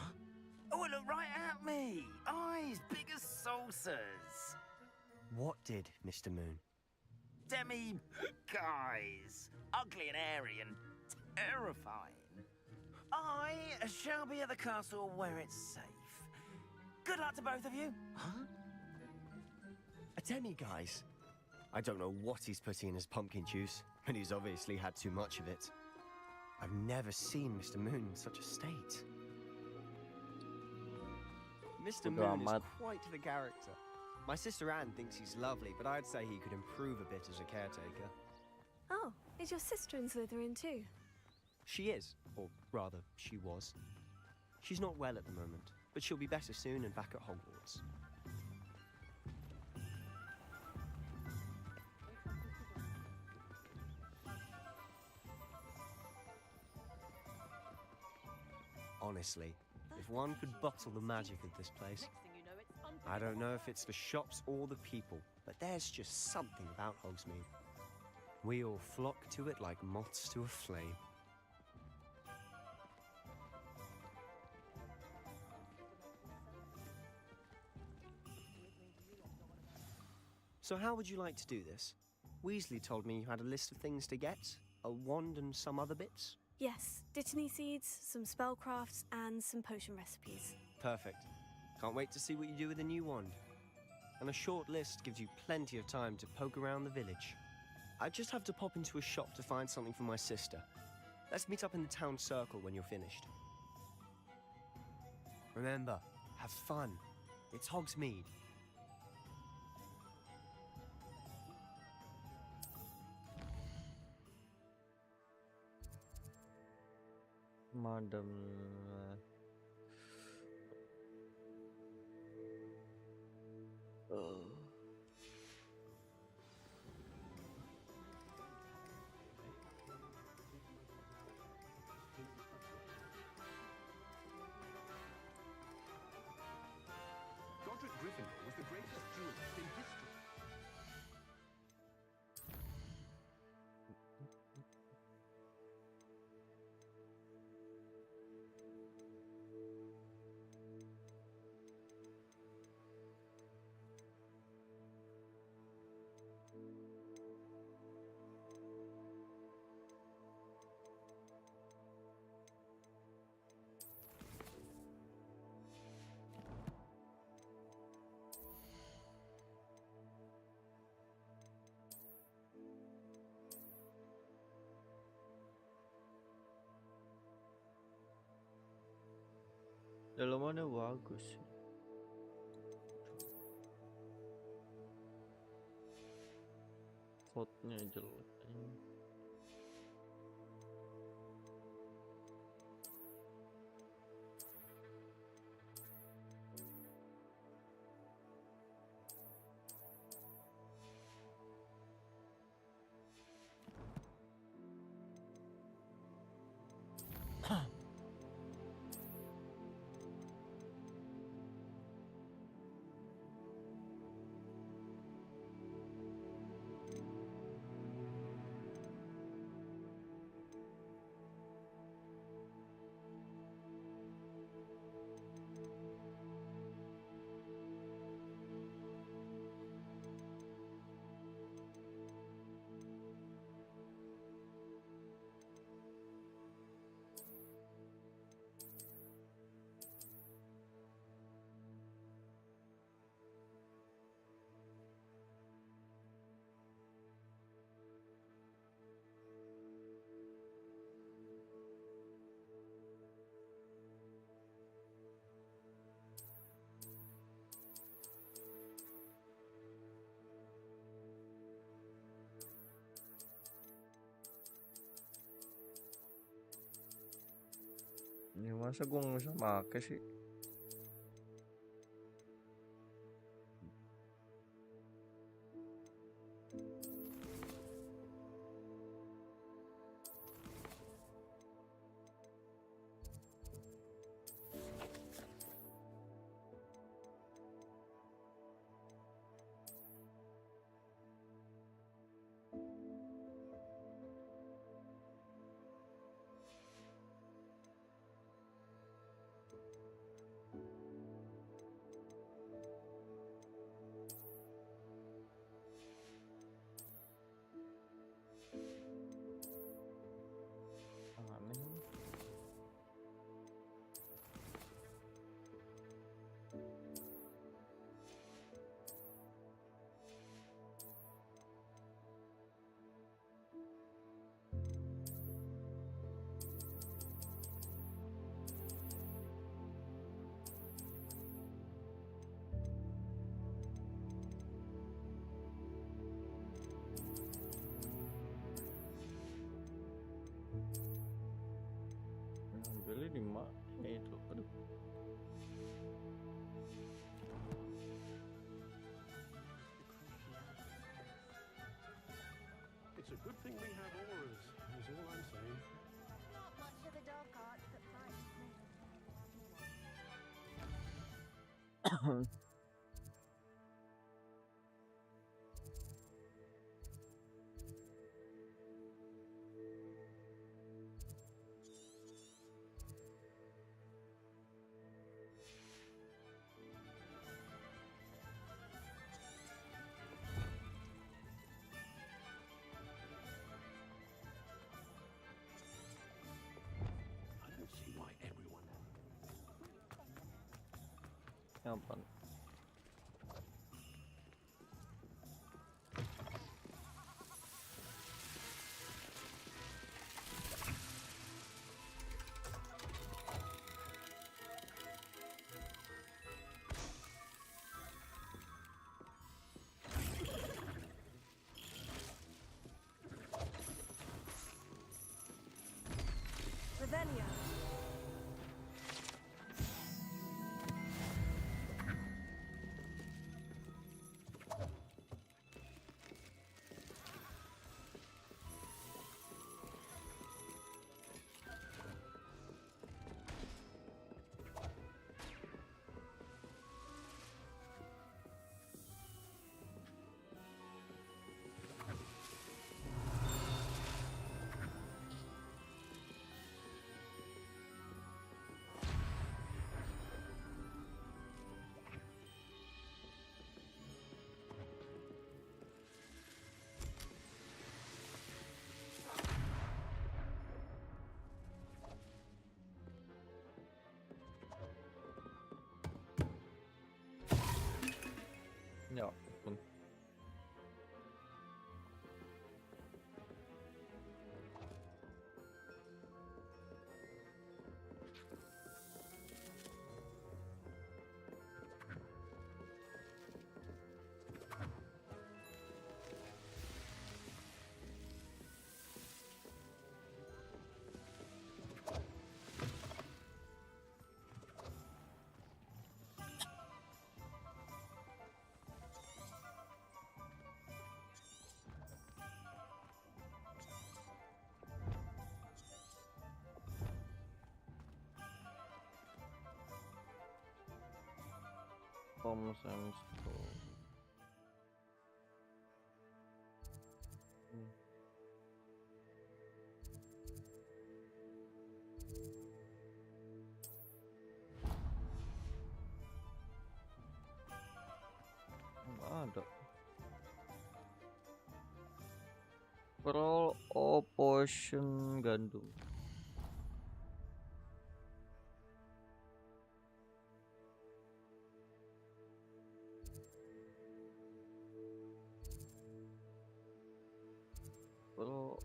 Oh, it looked right at me. Eyes big as saucers. What did, Mr. Moon? Demi guys. Ugly and hairy and terrifying. I shall be at the castle where it's safe. Good luck to both of you. Huh? A demi-guise? I don't know what he's putting in his pumpkin juice, but he's obviously had too much of it. I've never seen Mr. Moon in such a state. Mr. Moon is quite the character. My sister Anne thinks he's lovely, but I'd say he could improve a bit as a caretaker. Oh, is your sister in Slytherin too? She is, or rather, she was. She's not well at the moment, but she'll be better soon and back at Hogwarts. Honestly, if one could bottle the magic of this place. I don't know if it's the shops or the people, but there's just something about Hogsmeade. We all flock to it like moths to a flame. So how would you like to do this? Weasley told me you had a list of things to get, a wand and some other bits. Yes, Dittany seeds, some spellcrafts, and some potion recipes. Perfect. Can't wait to see what you do with the new wand. And a short list gives you plenty of time to poke around the village. I just have to pop into a shop to find something for my sister. Let's meet up in the town circle when you're finished. Remember, have fun. It's Hogsmeade. Madam. Godric Gryffindor was the greatest duelist in history. Dalamannya bagus. Fontnya jelek. Ini masa gue nggak bisa pakai sih. Beli di mana itu? Aduh. It's a good thing we have auras, is all I'm saying. Not much of the dark arts that price I don't see why everyone. Apa? Revelio. Ya ampun. Tom Samstone. Nggak ada. Pearl Potion gandum. Pearl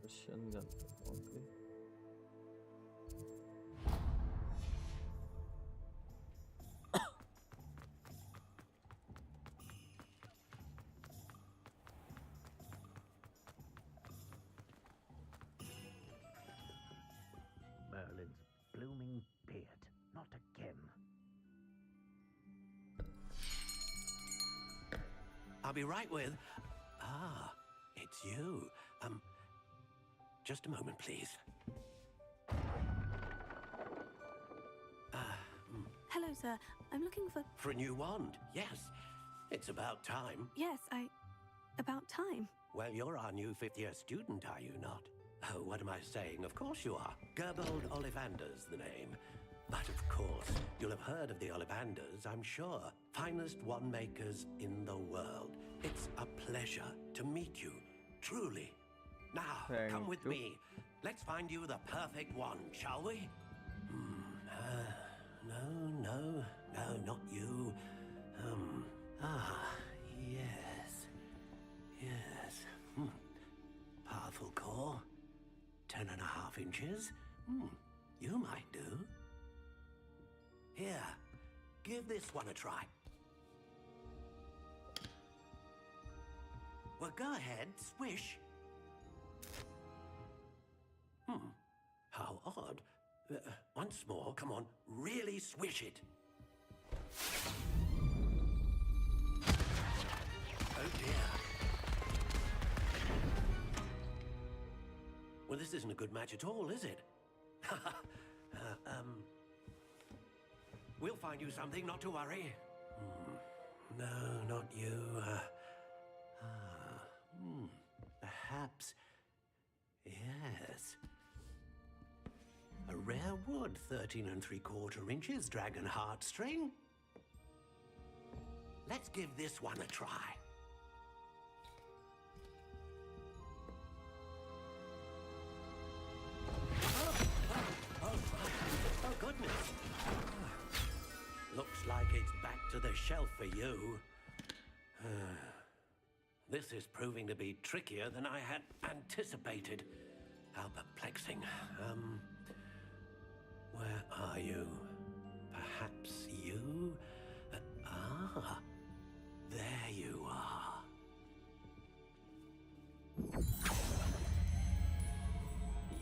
Potion gandum. Oke. Merlin's blooming beard. Not again. I'll be right with. Ah, it's you. Just a moment, please. Hello, sir. I'm looking for. For a new wand, yes. It's about time. Yes, about time. Well, you're our new fifth-year student, are you not? Oh, what am I saying? Of course you are. Gerbold Ollivander's the name. But of course, you'll have heard of the Ollivanders, I'm sure. Finest wand makers in the world. It's a pleasure to meet you, truly. Now, come with me. Let's find you the perfect wand, shall we? No, not you. Yes. Powerful core. 10.5 inches. You might do. Here, give this one a try. Well, go ahead, swish. odd. Once more, come on, really swish it. Oh dear. Well, this isn't a good match at all, is it? We'll find you something, not to worry. No, not you. Perhaps. Yes. A rare wood, 13 3/4 inches, dragon heartstring. Let's give this one a try. Oh, goodness. Looks like it's back to the shelf for you. This is proving to be trickier than I had anticipated. How perplexing. Where are you? Perhaps you? There you are.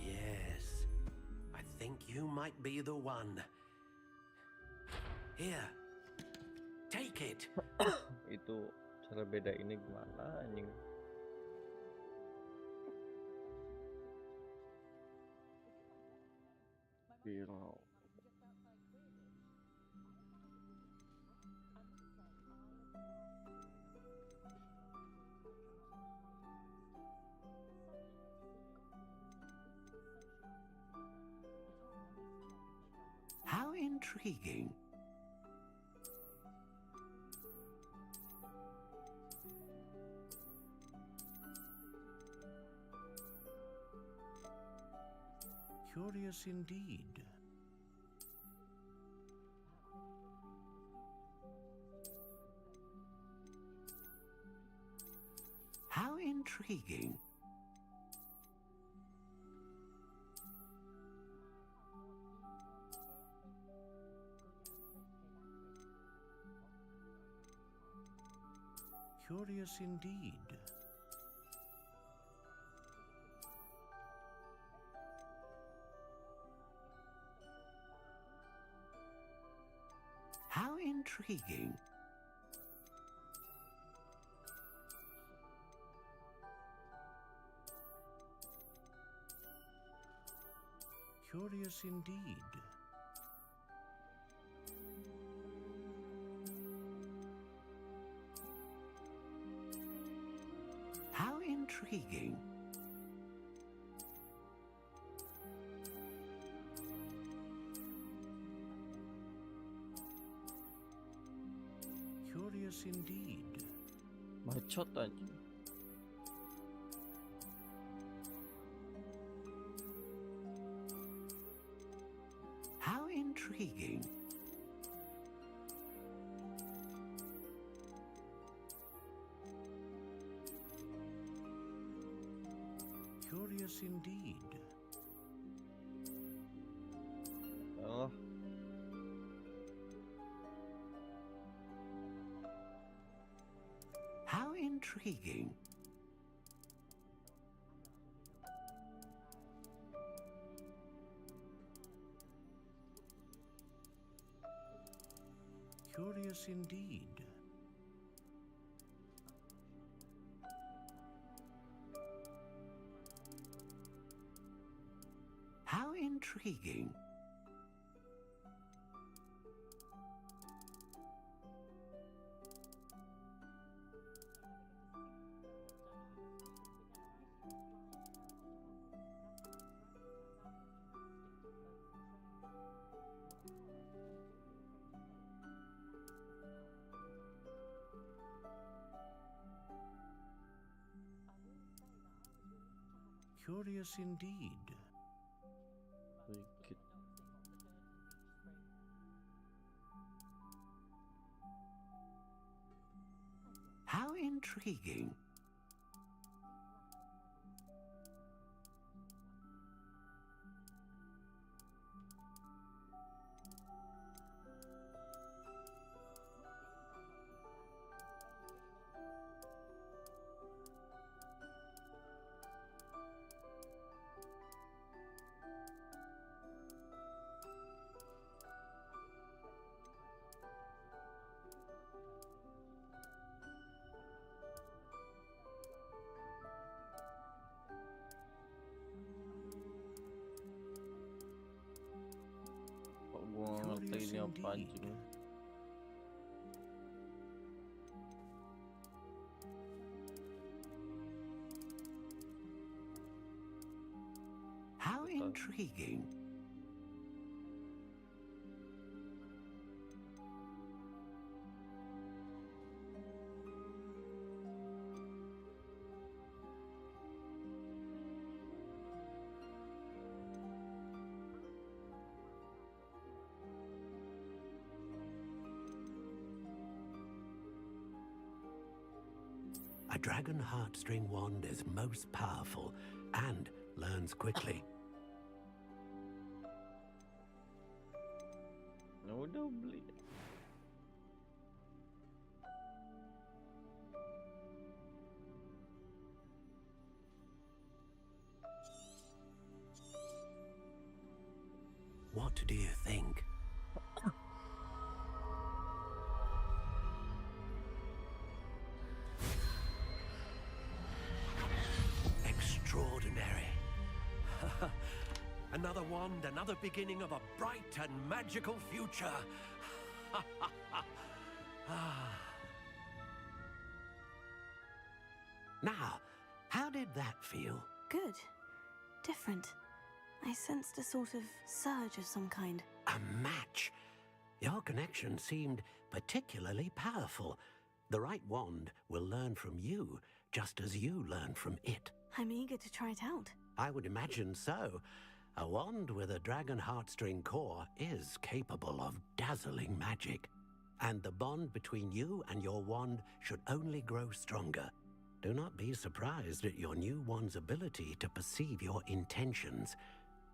Yes, I think you might be the one. Here, take it. Itu cara beda ini gimana anjing? Viral. How intriguing. Curious indeed. How intriguing. Curious indeed. How intriguing. Curious indeed. How intriguing. Curious indeed. Bacot anjing. How intriguing. Curious indeed. Oh, How intriguing. Curious indeed. How intriguing. Curious indeed. dikit. How intriguing. Apa anjing? How intriguing. A dragon heartstring wand is most powerful and learns quickly. No doubly. What do you think? Extraordinary. Another wand, another beginning of a bright and magical future. Now, how did that feel? Good. Different. I sensed a sort of surge of some kind. A match. Your connection seemed particularly powerful. The right wand will learn from you, just as you learn from it. I'm eager to try it out. I would imagine so. A wand with a dragon heartstring core is capable of dazzling magic. And the bond between you and your wand should only grow stronger. Do not be surprised at your new wand's ability to perceive your intentions,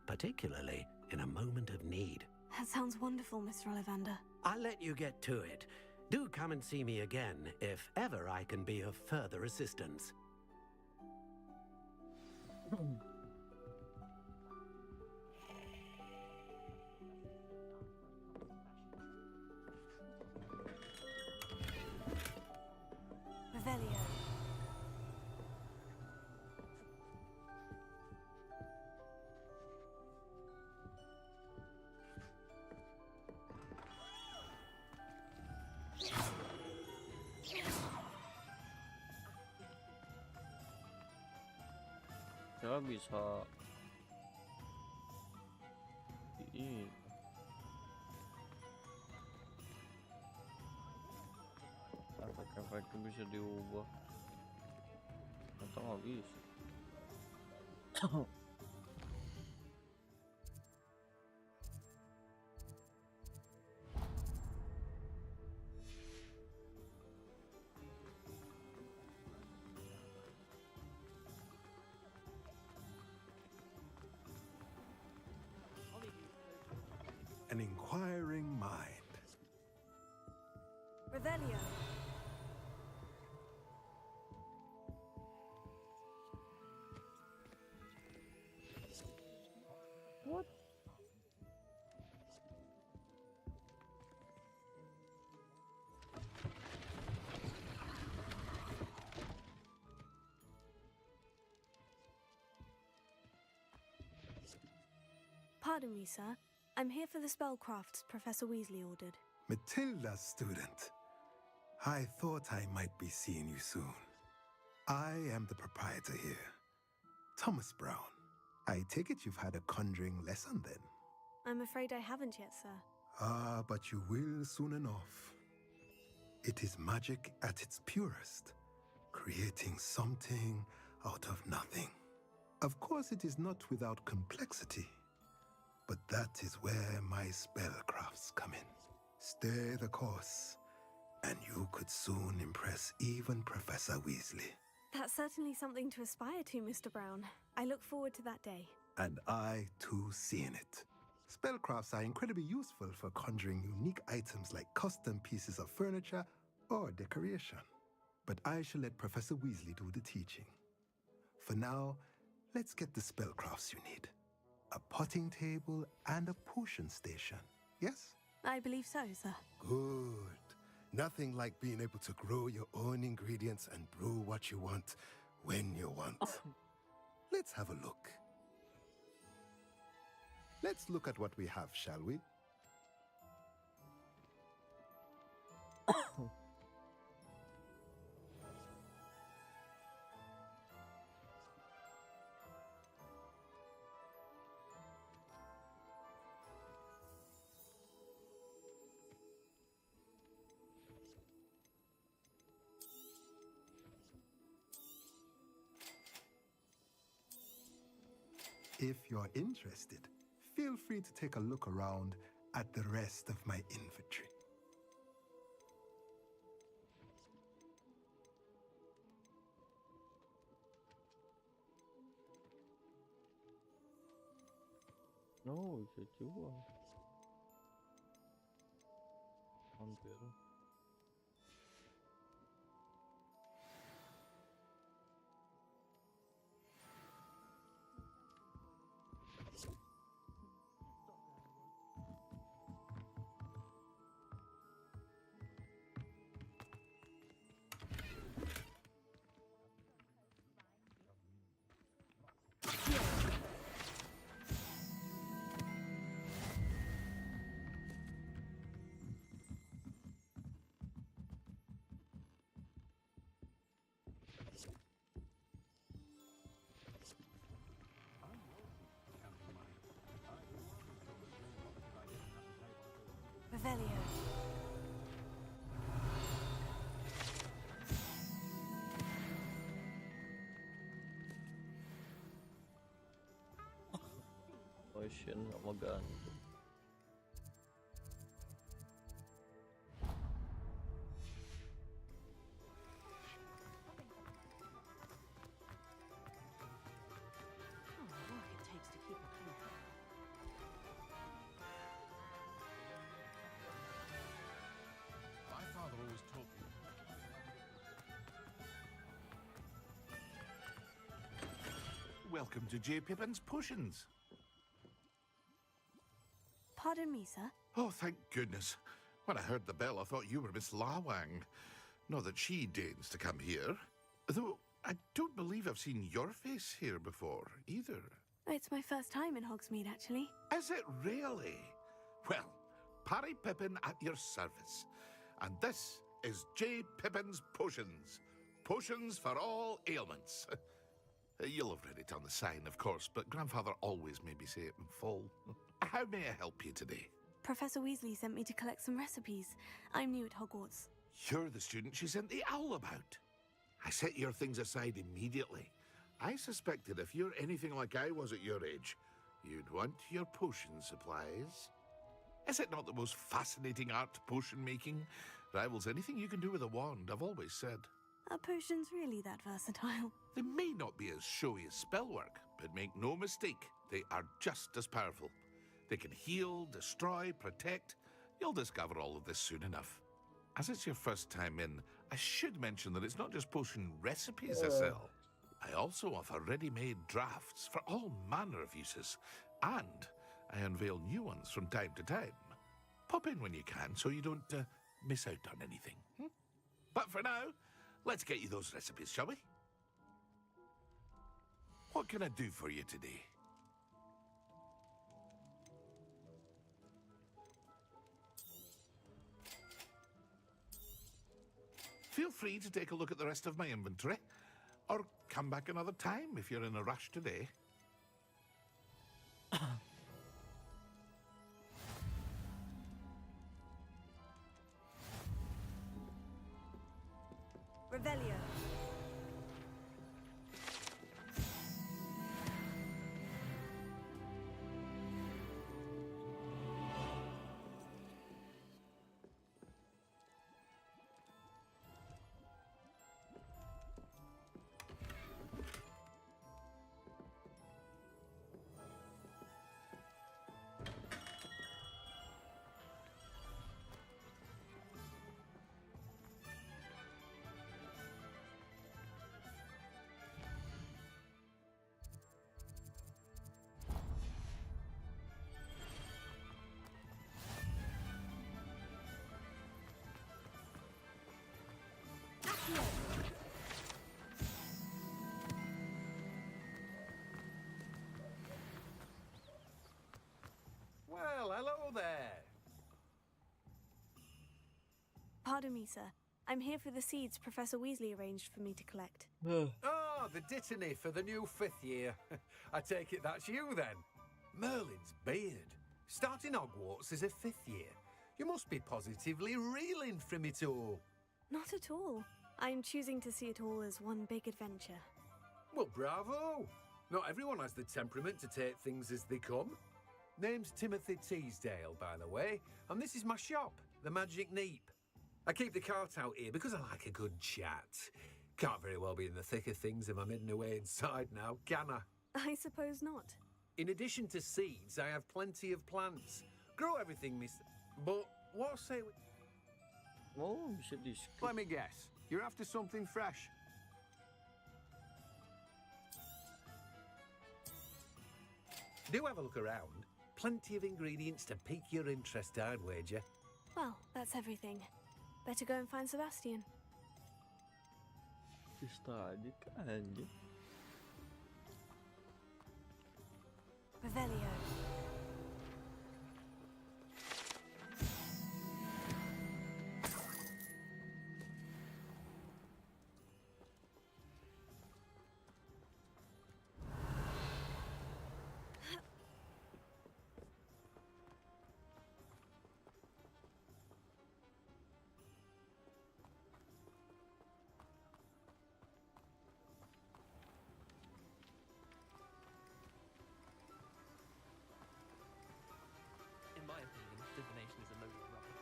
particularly in a moment of need. That sounds wonderful, Mr. Ollivander. I'll let you get to it. Do come and see me again if ever I can be of further assistance. Revelio. Ya bisa ini efek-efeknya bisa diubah atau nggak bisa. An inquiring mind. Revelio. What? Pardon me, sir. I'm here for the spellcrafts Professor Weasley ordered. Matilda's student. I thought I might be seeing you soon. I am the proprietor here, Thomas Brown. I take it you've had a conjuring lesson then? I'm afraid I haven't yet, sir. Ah, but you will soon enough. It is magic at its purest, creating something out of nothing. Of course, it is not without complexity, but that is where my spellcrafts come in. Stay the course, and you could soon impress even Professor Weasley. That's certainly something to aspire to, Mr. Brown. I look forward to that day. And I, too, seeing it. Spellcrafts are incredibly useful for conjuring unique items like custom pieces of furniture or decoration. But I shall let Professor Weasley do the teaching. For now, let's get the spellcrafts you need. A potting table and a potion station, yes? I believe so, sir. Good. Nothing like being able to grow your own ingredients and brew what you want when you want. Let's have a look. Let's look at what we have, shall we? If you're interested, feel free to take a look around at the rest of my inventory. Oh, bisa jual. Hampir. Revelio. Potion sama gantung. My father always taught me. Welcome to J. Pippin's Potions. Pardon me, sir. Oh, thank goodness. When I heard the bell, I thought you were Miss Lawang. Not that she deigns to come here. Though I don't believe I've seen your face here before, either. It's my first time in Hogsmeade, actually. Is it really? Well, Parry Pippin at your service. And this is J. Pippin's Potions. Potions for all ailments. You'll have read it on the sign, of course, but Grandfather always made me say it in full. How may I help you today? Professor Weasley sent me to collect some recipes. I'm new at Hogwarts. You're the student she sent the owl about. I set your things aside immediately. I suspected if you're anything like I was at your age, you'd want your potion supplies. Is it not the most fascinating art, potion making? Rivals anything you can do with a wand, I've always said. Are potions really that versatile? They may not be as showy as spellwork, but make no mistake, they are just as powerful. They can heal, destroy, protect. You'll discover all of this soon enough. As it's your first time in, I should mention that it's not just potion recipes I sell. I also offer ready-made drafts for all manner of uses, and I unveil new ones from time to time. Pop in when you can so you don't miss out on anything. But for now, let's get you those recipes, shall we? What can I do for you today? Feel free to take a look at the rest of my inventory, or come back another time if you're in a rush today. Revelio. Well, hello there. Pardon me, sir. I'm here for the seeds Professor Weasley arranged for me to collect. Oh, the dittany for the new 5th year. I take it that's you, then. Merlin's beard. Starting Hogwarts as a 5th year. You must be positively reeling from it all. Not at all. I'm choosing to see it all as one big adventure. Well, bravo. Not everyone has the temperament to take things as they come. Name's Timothy Teasdale, by the way, and this is my shop, the Magic Neep. I keep the cart out here because I like a good chat. Can't very well be in the thick of things if I'm hidden away inside now, can I? I suppose not. In addition to seeds, I have plenty of plants. Grow everything, miss. But what say we... Oh, bisa di-skip. Let me guess. You're after something fresh. Do have a look around. Plenty of ingredients to pique your interest, I'd wager. Well, that's everything. Better go and find Sebastian. Está de anjing. Revelio. In my opinion, divination is a load of rubbish.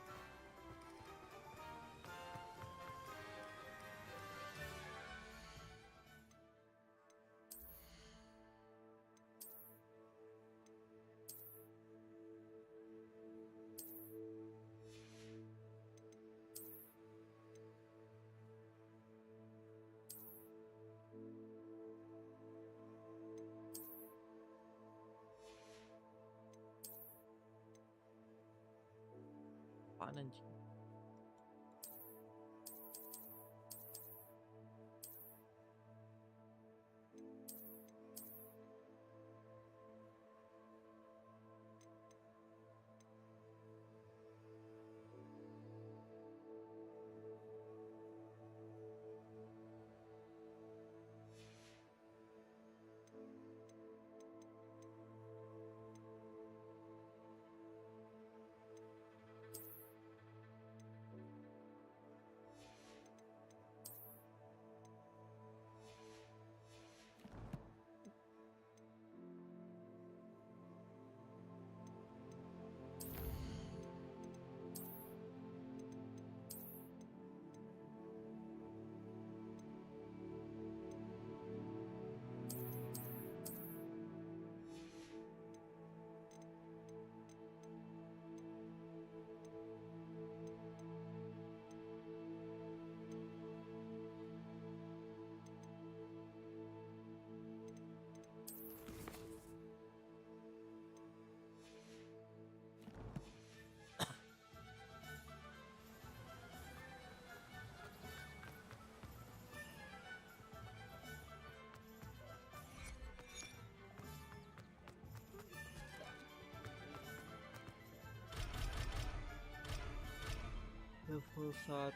Apaan anjing? Level 1.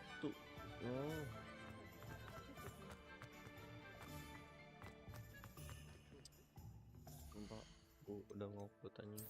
Oh. Mbak, udah mau anjing.